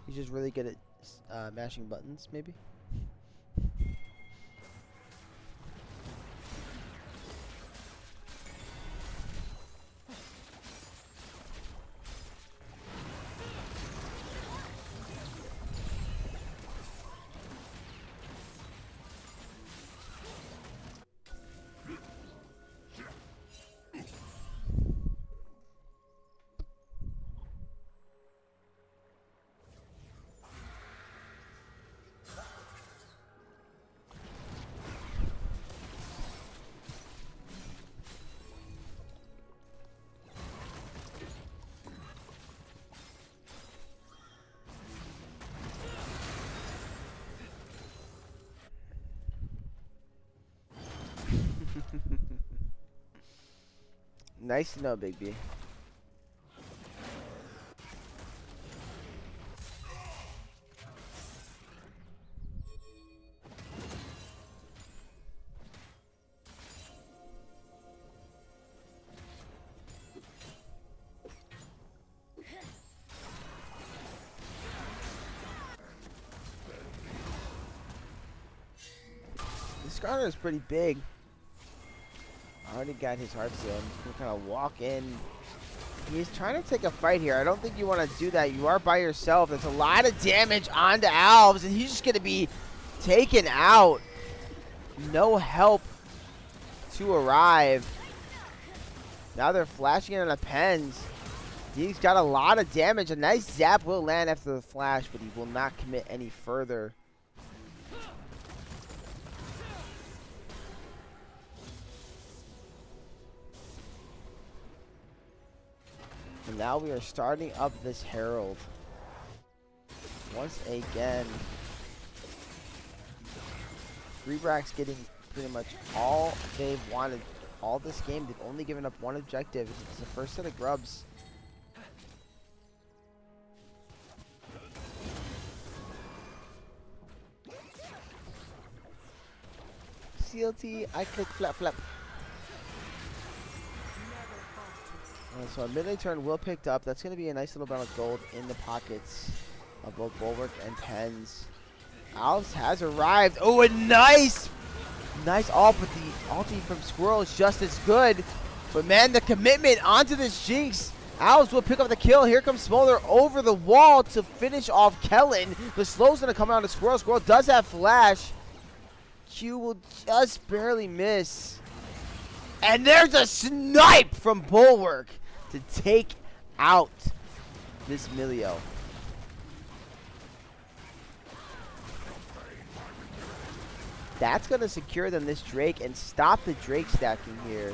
He's just really good at mashing buttons, maybe. Nice to know, Big B. This Skarner is pretty big. Already got his heart seal. I'm just gonna kind of walk in He's trying to take a fight here. I don't think you want to do that. You are by yourself. There's a lot of damage onto Alves, and he's just going to be taken out. No help to arrive. Now they're flashing it on the pens. He's got a lot of damage. A nice zap will land after the flash, but he will not commit any further. And now we are starting up this Herald. Once again, brax getting pretty much all they've wanted all this game. They've only given up one objective. It's the first set of grubs. CLT, I click flap flap. So a mid-lane turn will picked up. That's going to be a nice little amount of gold in the pockets of both Bulwark and Pens. Alves has arrived. Oh, a nice ult, but the ulti from Squirrel is just as good. But man, the commitment onto this Jinx. Alves will pick up the kill. Here comes Smolder over the wall to finish off Kellen. The slow's going to come out to Squirrel. Squirrel does have flash. Q will just barely miss. And there's a snipe from Bulwark to take out this Milio. That's going to secure them this Drake and stop the Drake stacking here.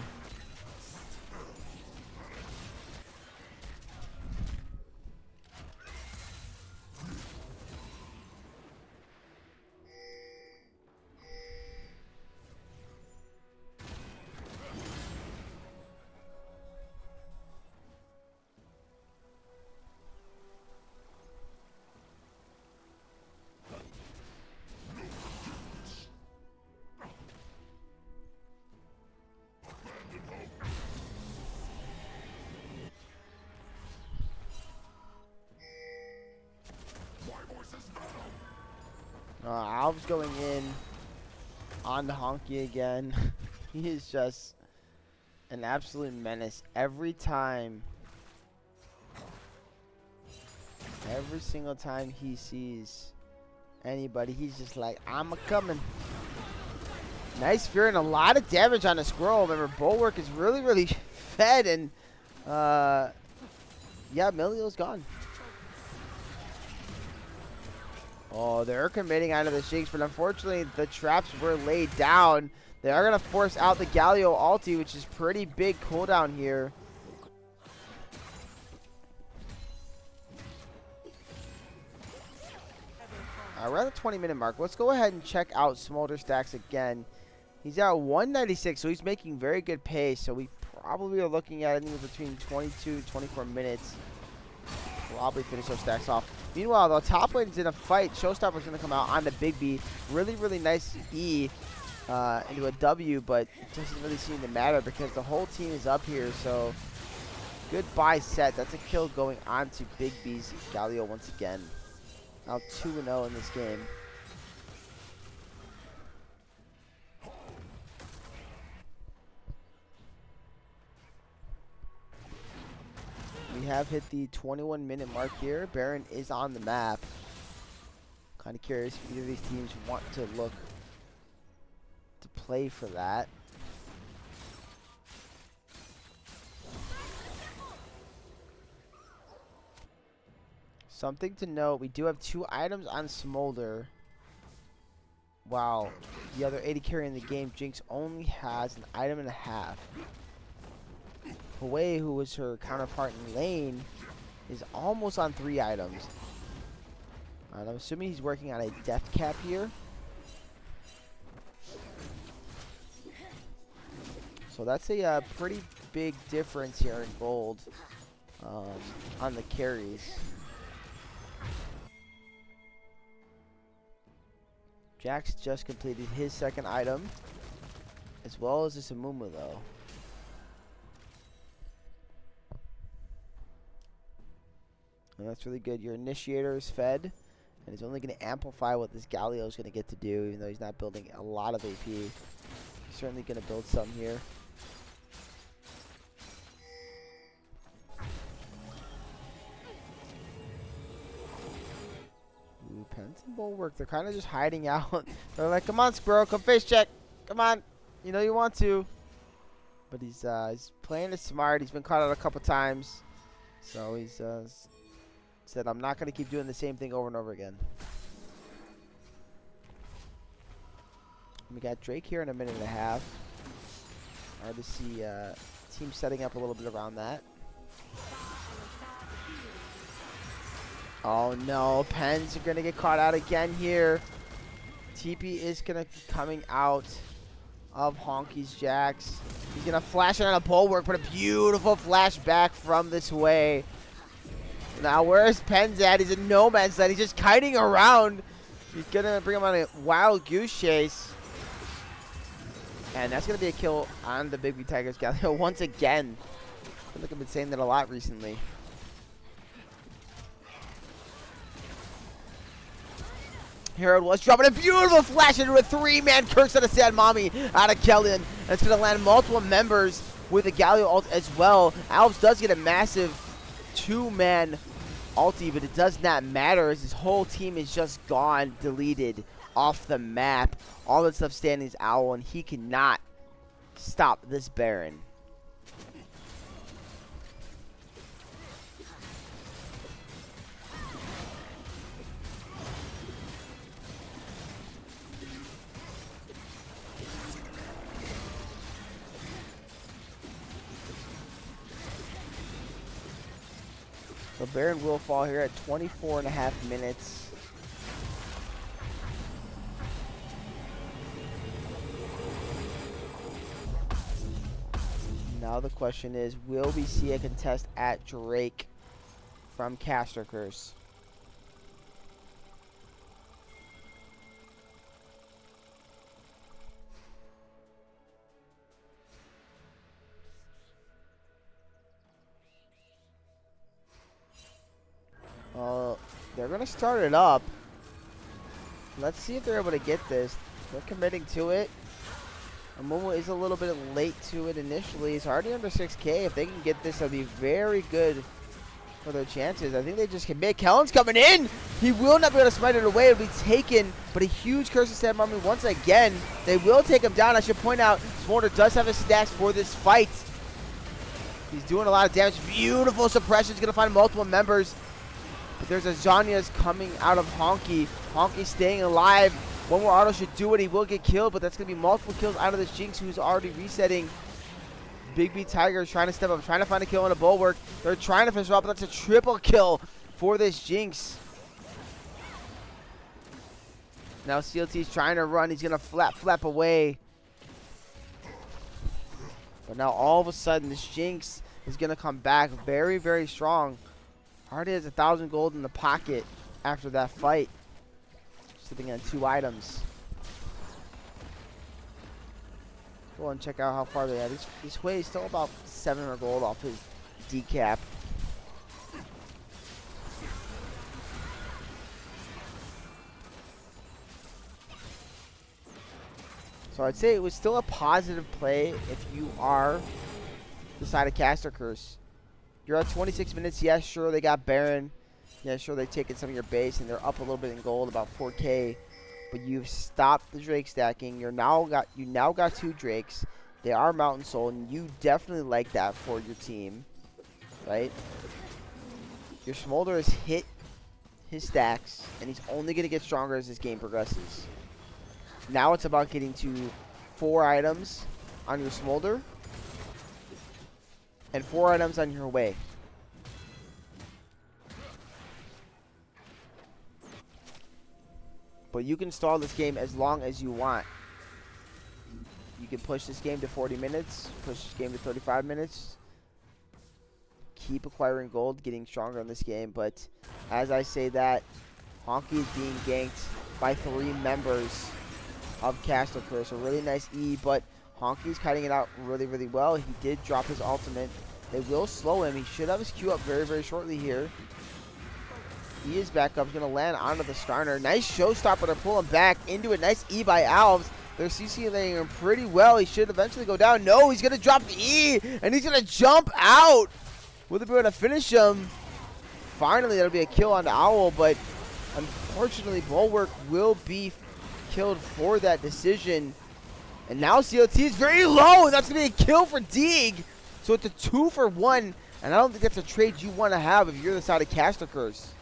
Alves going in on the Honky again. He is just an absolute menace every time. Every single time he sees anybody, he's just like, I'm a-coming. Nice fear and a lot of damage on the Squirrel. Remember, Bulwark is really fed, and yeah, Milio's gone. Oh, they're committing out of the Shakes, but unfortunately the traps were laid down. They are going to force out the Galio ulti, which is pretty big cooldown here. We're at the 20-minute mark. Let's go ahead and check out Smolder stacks again. He's at 196, so he's making very good pace. So we probably are looking at anywhere between 22 and 24 minutes. Probably finish those stacks off. Meanwhile, the top lane's in a fight. Showstopper's going to come out on the Big B. Really nice E into a W, but it doesn't really seem to matter because the whole team is up here. So goodbye set. That's a kill going on to Big B's Galio once again. Now 2-0 in this game. We have hit the 21-minute mark here. Baron is on the map. Kind of curious if either of these teams want to look to play for that. Something to note, we do have 2 items on Smolder. While the other AD carry in the game, Jinx only has an item and a half. Hwei, who was her counterpart in lane, is almost on 3 items. And I'm assuming he's working on a death cap here. So that's a pretty big difference here in gold on the carries. Jax just completed his 2nd item, as well as this Amumu though. And that's really good. Your initiator is fed, and he's only going to amplify what this Galio is going to get to do, even though he's not building a lot of AP. He's certainly going to build some here. Bulwark. They're kind of just hiding out. They're like, come on, Squirrel, come face check. Come on. You know you want to. But he's playing it smart. He's been caught out a couple times. So he's said, I'm not going to keep doing the same thing over and over again. We got Drake here in a minute and a half. Hard to see team setting up a little bit around that. Oh no, Pens are going to get caught out again here. TP is going to be coming out of Honky's Jax. He's going to flash it on a Bulwark, but a beautiful flashback from this way. Now, where's Pens at? He's in no man's land. He's just kiting around. He's going to bring him on a wild goose chase. And that's going to be a kill on the Big B Tigers Galio once again. I feel like I've been saying that a lot recently. Herald was dropping a beautiful flash into a 3-man curse out of Sad Mommy out of Kellyan. That's going to land multiple members with a Galio ult as well. Alves does get a massive 2-man ulti, but it does not matter as his whole team is just gone, deleted off the map. All that's left standing is Owl, and he cannot stop this Baron. So Baron will fall here at 24.5 minutes. Now the question is, will we see a contest at Drake from Caster Curse? They're going to start it up. Let's see if they're able to get this. They're committing to it. Amumu is a little bit late to it initially. He's already under 6K. If they can get this, that'll be very good for their chances. I think they just commit. Kellen's coming in. He will not be able to smite it away. It'll be taken, but a huge curse of Sad Mommy once again. They will take him down. I should point out, Smolder does have his stacks for this fight. He's doing a lot of damage. Beautiful suppression. He's going to find multiple members. But there's a Zhonya's coming out of Honky. Honky staying alive. One more auto should do it. He will get killed, but that's going to be multiple kills out of this Jinx, who's already resetting. Big B Tigers trying to step up, trying to find a kill on a Bulwark. They're trying to finish off, but that's a triple kill for this Jinx. Now CLT's trying to run. He's going to flap away. But now all of a sudden, this Jinx is going to come back very, very strong. Already has 1,000 gold in the pocket after that fight. Sitting on 2 items. Go and check out how far they are. This Hui is still about 700 gold off his decap. So I'd say it was still a positive play if you are the side of Caster Curse. You're at 26 minutes. Yes, sure, they got Baron. Yeah, sure, they've taken some of your base, and they're up a little bit in gold, about 4K. But you've stopped the Drake stacking. You now got 2 Drakes. They are Mountain Soul, and you definitely like that for your team, right? Your Smolder has hit his stacks, and he's only going to get stronger as this game progresses. Now it's about getting to 4 items on your Smolder and 4 items on your way. But you can stall this game as long as you want. You can push this game to 40 minutes, push this game to 35 minutes. Keep acquiring gold, getting stronger in this game. But as I say that, Honky is being ganked by 3 members of Caster Curse. A really nice E, but Honky's cutting it out really, really well. He did drop his ultimate. They will slow him. He should have his Q up very, very shortly here. He is back up. He's going to land onto the Starner. Nice showstopper to pull him back into it. Nice E by Alves. They're CCing him pretty well. He should eventually go down. No, he's going to drop the E, and he's going to jump out. Will they be able to finish him? Finally, that'll be a kill on the Owl, but unfortunately, Unfortunately, Bulwark will be killed for that decision. And now CLT is very low, and that's going to be a kill for Deeg. So it's a 2-for-1, and I don't think that's a trade you want to have if you're the side of Caster Curse.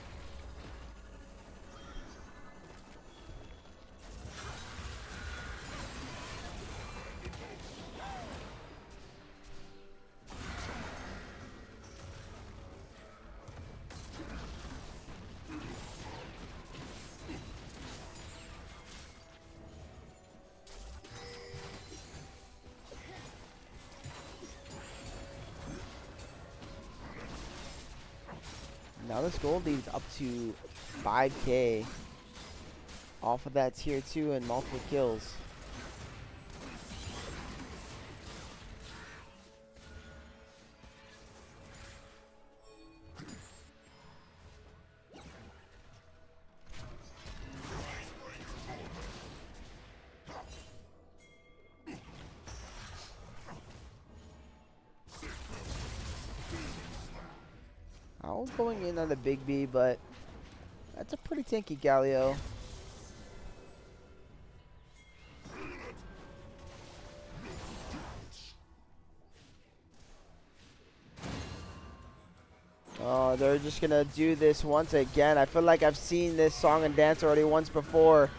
Now this gold leads up to 5K off of that tier 2 and multiple kills. I was going in on the big B, but that's a pretty tanky Galio. Oh, they're just gonna do this once again. I feel like I've seen this song and dance already once before.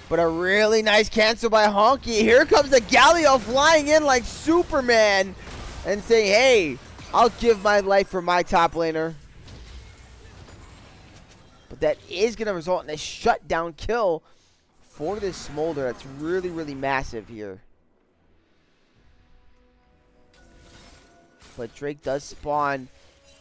But a really nice cancel by Honky. Here comes the Galio flying in like Superman and saying, hey, I'll give my life for my top laner. But that is going to result in a shutdown kill for this Smolder. That's really, really massive here. But Drake does spawn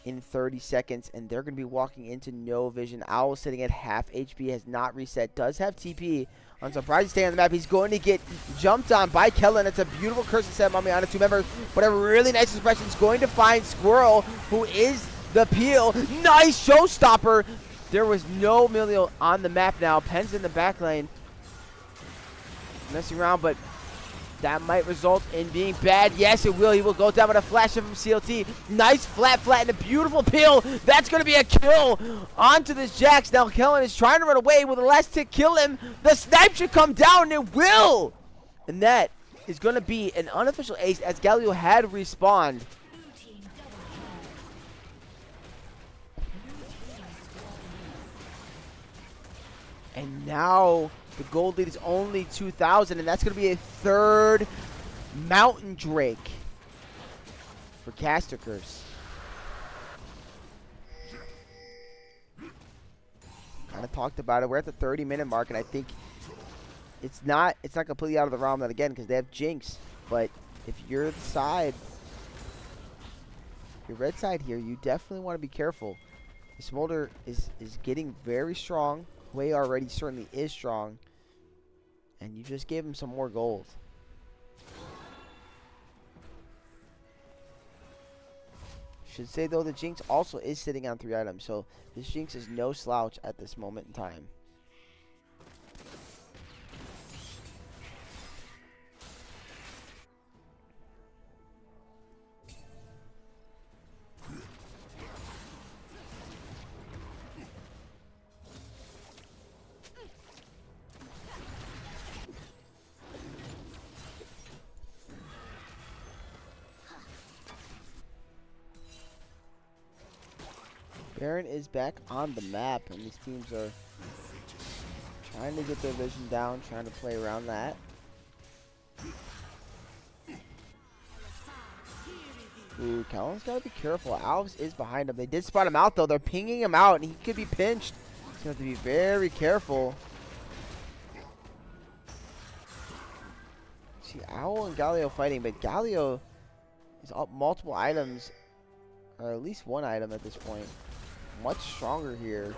in 30 seconds, and they're going to be walking into no vision. Owl sitting at half HP, has not reset, does have TP. I'm surprised to stay on the map. He's going to get jumped on by Kellen. It's a beautiful curse to set Mommy on 2 members, but a really nice expression is going to find Squirrel, who is the peel. Nice showstopper. There was no Milio on the map now. Penn's in the back lane. Messing around, but that might result in being bad. Yes, it will. He will go down with a flash from CLT. Nice flat and a beautiful peel. That's going to be a kill onto this Jax. Now Kellen is trying to run away. Will the last tick kill him? The snipe should come down. It will. And that is going to be an unofficial ace as Galio had respawned. And now the gold lead is only 2,000, and that's going to be a third Mountain Drake for Caster Curse. Kind of talked about it. We're at the 30-minute mark, and I think it's not completely out of the realm that again because they have Jinx. But if you're the side, your red side here, you definitely want to be careful. The Smolder is getting very strong. Way already certainly is strong, and you just gave him some more gold. Should say though the Jinx also is sitting on 3 items, so this Jinx is no slouch at this moment in time. Baron is back on the map, and these teams are trying to get their vision down, trying to play around that. Ooh, Callan's got to be careful. Alves is behind him. They did spot him out, though. They're pinging him out, and he could be pinched. He's going to have to be very careful. See, Owl and Galio fighting, but Galio is up multiple items, or at least one item at this point. Much stronger here.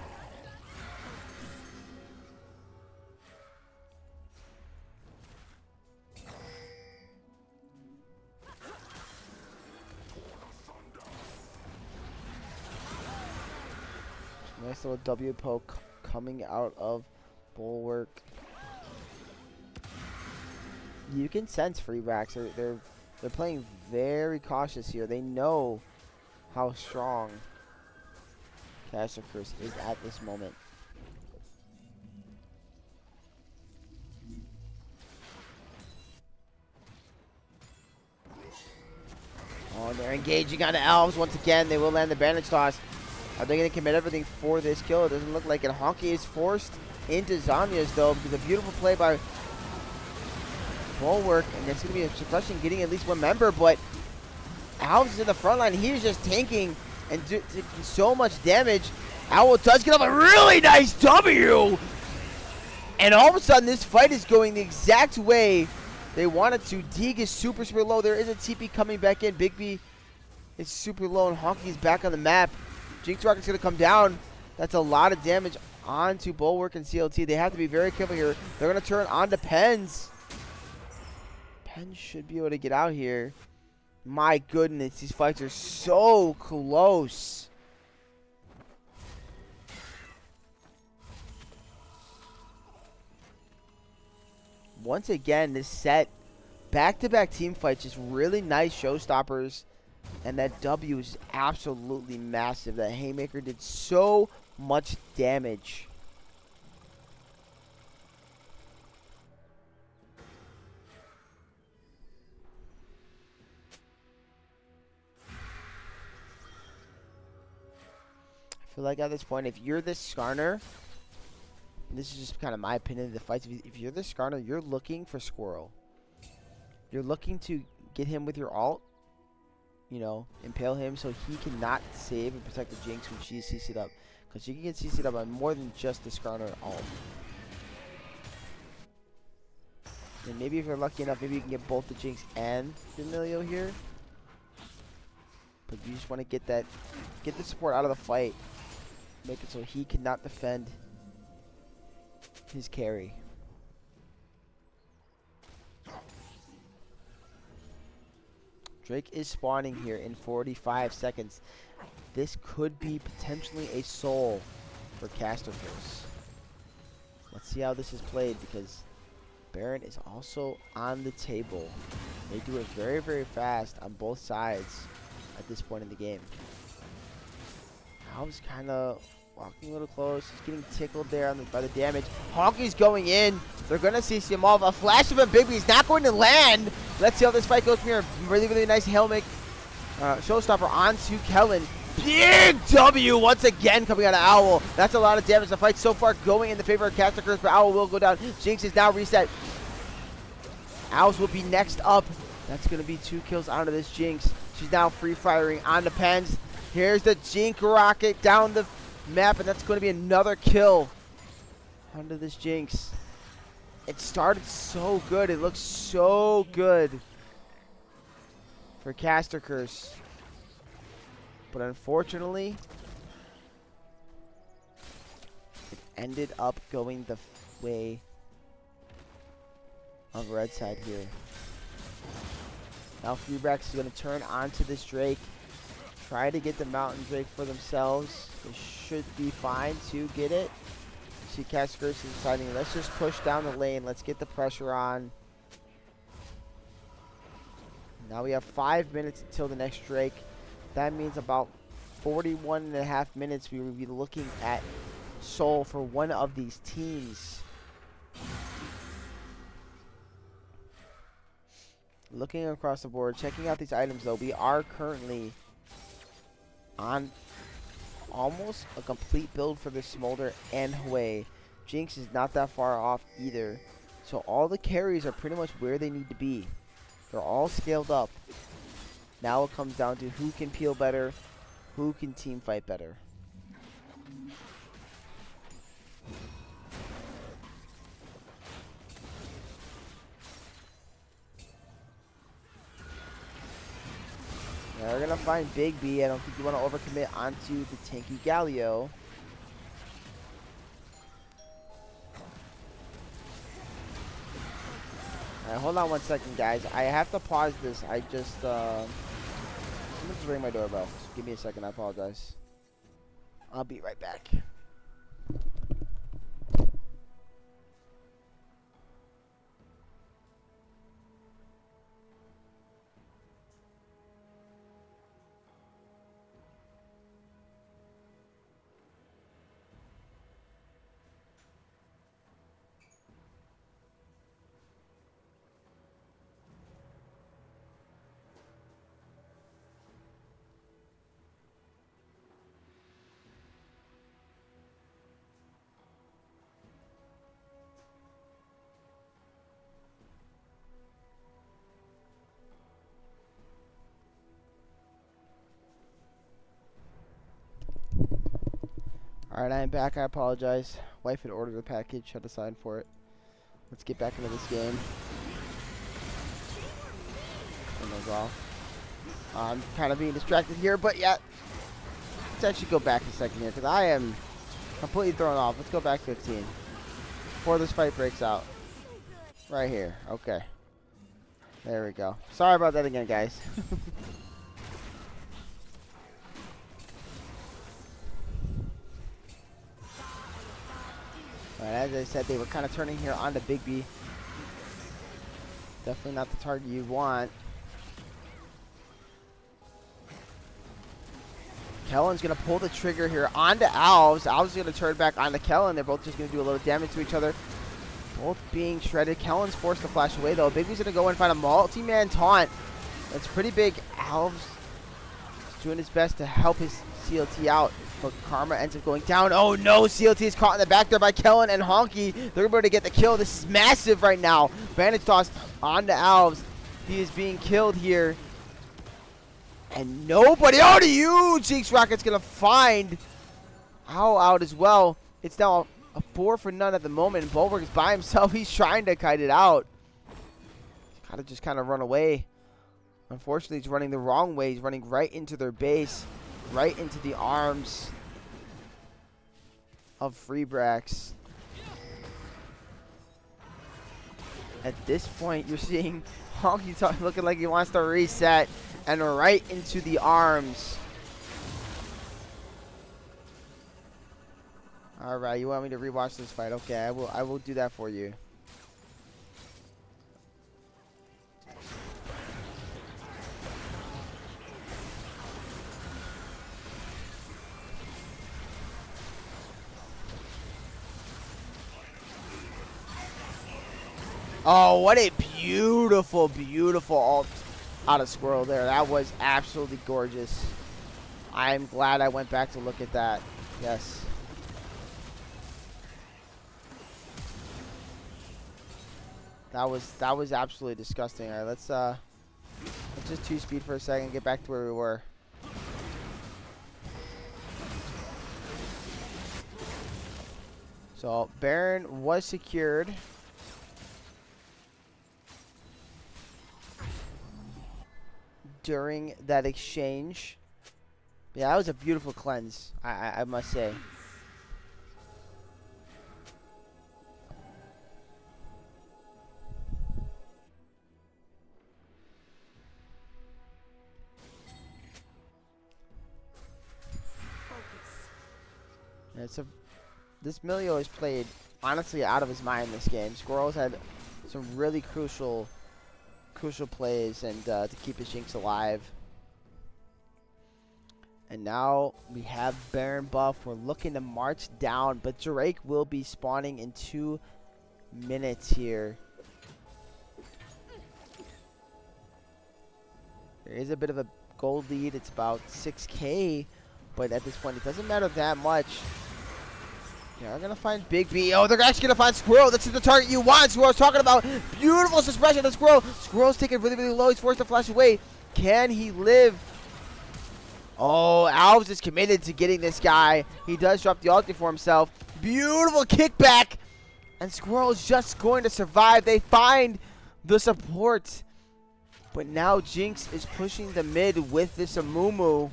Nice little W poke coming out of Bulwark. You can sense free brax. They're playing very cautious here. They know how strong Caster Curse is at this moment. Oh, and they're engaging on the elves once again. They will land the bandage toss. Are they going to commit everything for this kill? It doesn't look like it. Honky is forced into Zanya's, though, because a beautiful play by Bulwark, and it's going to be a suppression getting at least one member, but Alves is in the front line. He's just tanking and taking so much damage. Owl does get up a really nice W, and all of a sudden this fight is going the exact way they wanted to. Deeg is super, super low. There is a TP coming back in. Big B is super low, and Honky is back on the map. Jinx Rocket's going to come down. That's a lot of damage onto Bulwark and CLT. They have to be very careful here. They're going to turn on to Pens. Pens should be able to get out here. My goodness, these fights are so close. Once again, this set, back-to-back team fights, just really nice showstoppers. And that W is absolutely massive. That Haymaker did so much damage. I feel like at this point, if you're this Skarner, this is just kind of my opinion of the fights. If you're this Skarner, you're looking for Squirrel. You're looking to get him with your ult. You know, impale him so he cannot save and protect the Jinx when she's CC'd up. Because she can get CC'd up by more than just the Skarner ult. And maybe if you're lucky enough, maybe you can get both the Jinx and the Emilio here. But you just want to get the support out of the fight. Make it so he cannot defend his carry. Drake is spawning here in 45 seconds. This could be potentially a soul for Caster Curse. Let's see how this is played, because Baron is also on the table. They do it very, very fast on both sides at this point in the game. Alves kind of walking a little close. He's getting tickled there by the damage. Honky's going in. They're going to CC him off. A flash of a big B. He's not going to land. Let's see how this fight goes from here. Really, really nice helmet showstopper onto Kellen. Big W once again coming out of Owl. That's a lot of damage. The fight so far going in the favor of Caster Curse, but Owl will go down. Jinx is now reset. Owls will be next up. That's going to be 2 kills onto this Jinx. She's now free firing on the Pens. Here's the Jinx rocket down the map, and that's going to be another kill onto this Jinx. It started so good. It looks so good for Caster Curse. But unfortunately, it ended up going the way of red side here. Now brax is going to turn onto this Drake. Try to get the Mountain Drake for themselves. They should be fine to get it. See, Caster Curse is deciding, let's just push down the lane. Let's get the pressure on. Now we have 5 minutes until the next Drake. That means about 41.5 minutes we will be looking at Soul for one of these teams. Looking across the board, checking out these items though, we are currently on almost a complete build for the Smolder and Hwei. Jinx is not that far off either. So all the carries are pretty much where they need to be. They're all scaled up. Now it comes down to who can peel better, who can team fight better. Now they're gonna find Big B. I don't think you want to overcommit onto the tanky Galio. Alright, hold on 1 second, guys. I have to pause this. I just someone just ring my doorbell. Just give me a second. I apologize. I'll be right back. Alright, I am back. I apologize. Wife had ordered a package. Had to sign for it. Let's get back into this game. Turn those off. I'm kind of being distracted here, but yeah. Let's actually go back a second here, because I am completely thrown off. Let's go back 15. Before this fight breaks out. Right here. Okay. There we go. Sorry about that again, guys. Alright, as I said, they were kind of turning here onto Big B. Definitely not the target you want. Kellen's going to pull the trigger here onto Alves. Alves is going to turn back onto Kellen. They're both just going to do a little damage to each other. Both being shredded. Kellen's forced to flash away, though. Big B's going to go and find a multi-man taunt. That's pretty big. Alves is doing his best to help his CLT out. But Karma ends up going down. Oh, no. CLT is caught in the back there by Kellen and Honky. They're going to get the kill. This is massive right now. Bandage toss onto Alves. He is being killed here. And nobody, oh, to you! Jinx Rocket's going to find Owl out as well. It's now a 4 for none at the moment. Bulwark is by himself. He's trying to kite it out. He's got to just kind of run away. Unfortunately, he's running the wrong way. He's running right into their base. Right into the arms of Free Brax. At this point, you're seeing Honky looking like he wants to reset. And right into the arms. Alright, you want me to rewatch this fight? Okay, I will do that for you. Oh, what a beautiful, beautiful ult out of Squirrel there. That was absolutely gorgeous. I'm glad I went back to look at that. Yes. That was absolutely disgusting. All right, let's just 2-speed for a second, get back to where we were. So Baron was secured. During that exchange. Yeah, that was a beautiful cleanse, I must say. This Milio has played honestly out of his mind this game. Squirrel's had some really crucial plays and to keep his Jinx alive. And now we have Baron buff. We're looking to march down, but Drake will be spawning in 2 minutes here. There is a bit of a gold lead. It's about 6K, but at this point it doesn't matter that much. Yeah, they're gonna find Big B. Oh, they're actually gonna find Squirrel. This is the target you want. Squirrel's talking about beautiful suppression of Squirrel. Squirrel's taking really, really low. He's forced to flash away. Can he live? Oh, Alves is committed to getting this guy. He does drop the ulti for himself. Beautiful kickback. And Squirrel is just going to survive. They find the support. But now Jinx is pushing the mid with this Amumu.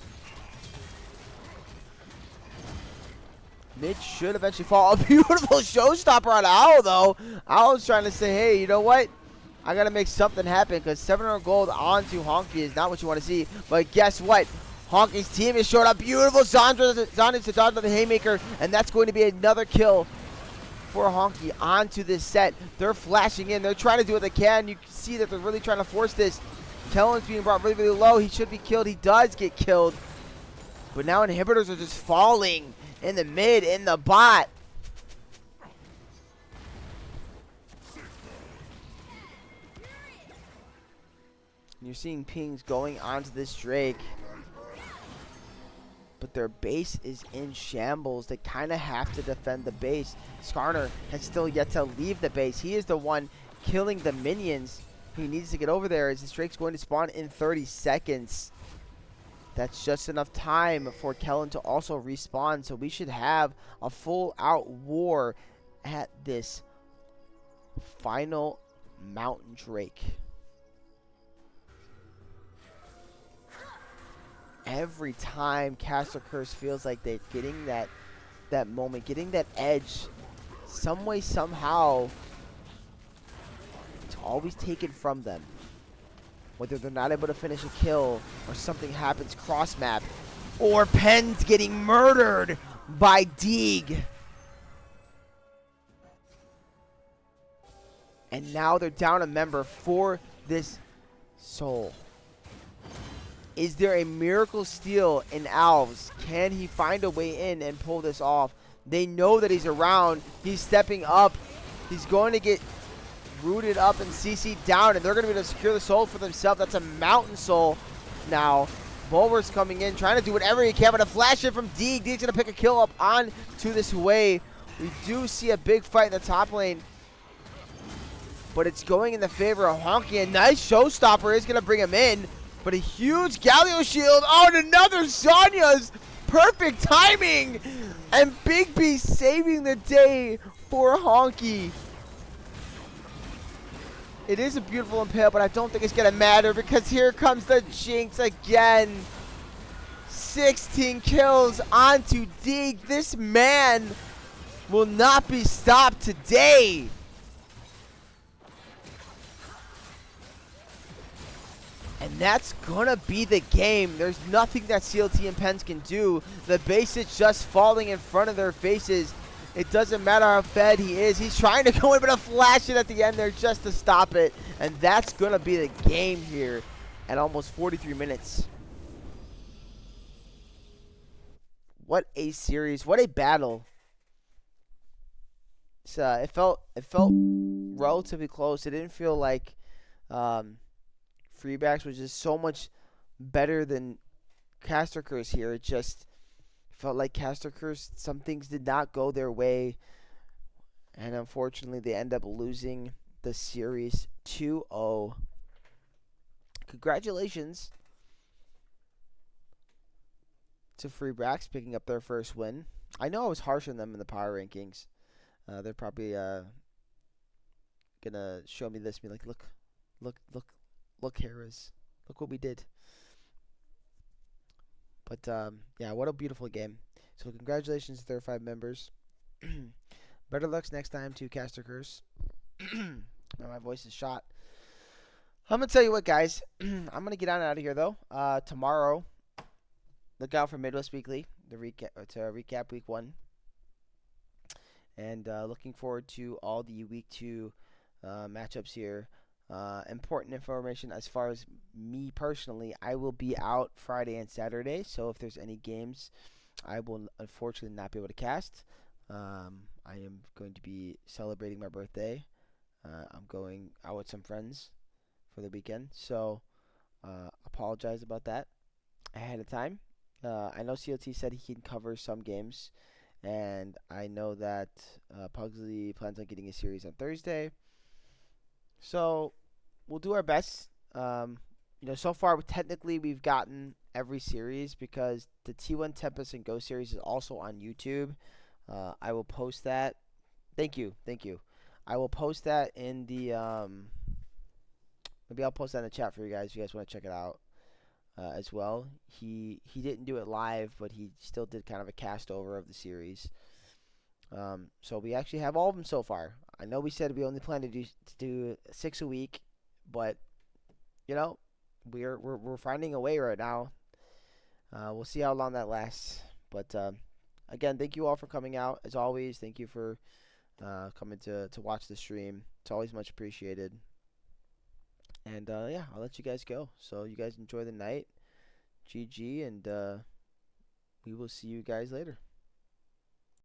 Mid should eventually fall. A beautiful showstopper on Owl, though. Owl's trying to say, hey, you know what? I got to make something happen because 700 gold onto Honky is not what you want to see. But guess what? Honky's team is showing up. Beautiful Zandra to dodge the Haymaker, and that's going to be another kill for Honky onto this set. They're flashing in. They're trying to do what they can. You can see that they're really trying to force this. Kellen's being brought really, really low. He should be killed. He does get killed. But now inhibitors are just falling in the mid, in the bot. You're seeing pings going onto this Drake. But their base is in shambles. They kind of have to defend the base. Skarner has still yet to leave the base. He is the one killing the minions. He needs to get over there as this Drake's going to spawn in 30 seconds. That's just enough time for Kellen to also respawn, so we should have a full-out war at this final Mountain Drake. Every time Caster Curse feels like they're getting that moment, getting that edge, some way, somehow, it's always taken from them. Whether they're not able to finish a kill, or something happens cross-map, or Penn's getting murdered by Deeg. And now they're down a member for this soul. Is there a miracle steal in Alves? Can he find a way in and pull this off? They know that he's around. He's stepping up. He's going to get rooted up and CC'd down, and they're going to be able to secure the soul for themselves. That's a mountain soul now. Bulwark's coming in, trying to do whatever he can, but a flash in from Deeg. Deeg's going to pick a kill up on to this way. We do see a big fight in the top lane, but it's going in the favor of Honky. A nice showstopper is going to bring him in, but a huge Galio shield. Oh, and another Zonya's. Perfect timing. And Big B saving the day for Honky. It is a beautiful impale, but I don't think it's going to matter because here comes the Jinx again. 16 kills onto Deeg. This man will not be stopped today. And that's going to be the game. There's nothing that CLT and Pens can do. The base is just falling in front of their faces. It doesn't matter how fed he is. He's trying to go in, but a flash it at the end there just to stop it. And that's going to be the game here at almost 43 minutes. What a series. What a battle. It felt relatively close. It didn't feel like Freebacks was just so much better than Caster Curse here. It just felt like Caster Curse, some things did not go their way, and unfortunately they end up losing the series 2-0. Congratulations to Freebacks picking up their first win. I know I was harsh on them in the power rankings. They're probably gonna show me this, be like, look, Harris, look what we did. But yeah, what a beautiful game. So congratulations to their 5 members. Better lucks next time to Caster Curse. My voice is shot. I'm gonna tell you what, guys. I'm gonna get on out of here though. Tomorrow, look out for Midwest Weekly, to recap week 1. And looking forward to all the week 2 matchups here. Important information as far as me personally, I will be out Friday and Saturday, so if there's any games I will unfortunately not be able to cast. I am going to be celebrating my birthday. I'm going out with some friends for the weekend, so apologize about that ahead of time. I know CLT said he can cover some games, and I know that Pugsley plans on getting a series on Thursday, so we'll do our best. So far, technically, we've gotten every series because the T1 Tempest and Go series is also on YouTube. I will post that. Thank you. I will post that in the maybe I'll post that in the chat for you guys if you guys want to check it out as well. He didn't do it live, but he still did kind of a cast over of the series. So we actually have all of them so far. I know we said we only plan to do 6 a week, but we're finding a way right now. We'll see how long that lasts. But again, thank you all for coming out. As always, thank you for coming to watch the stream. It's always much appreciated. And yeah, I'll let you guys go. So you guys enjoy the night. GG, and we will see you guys later.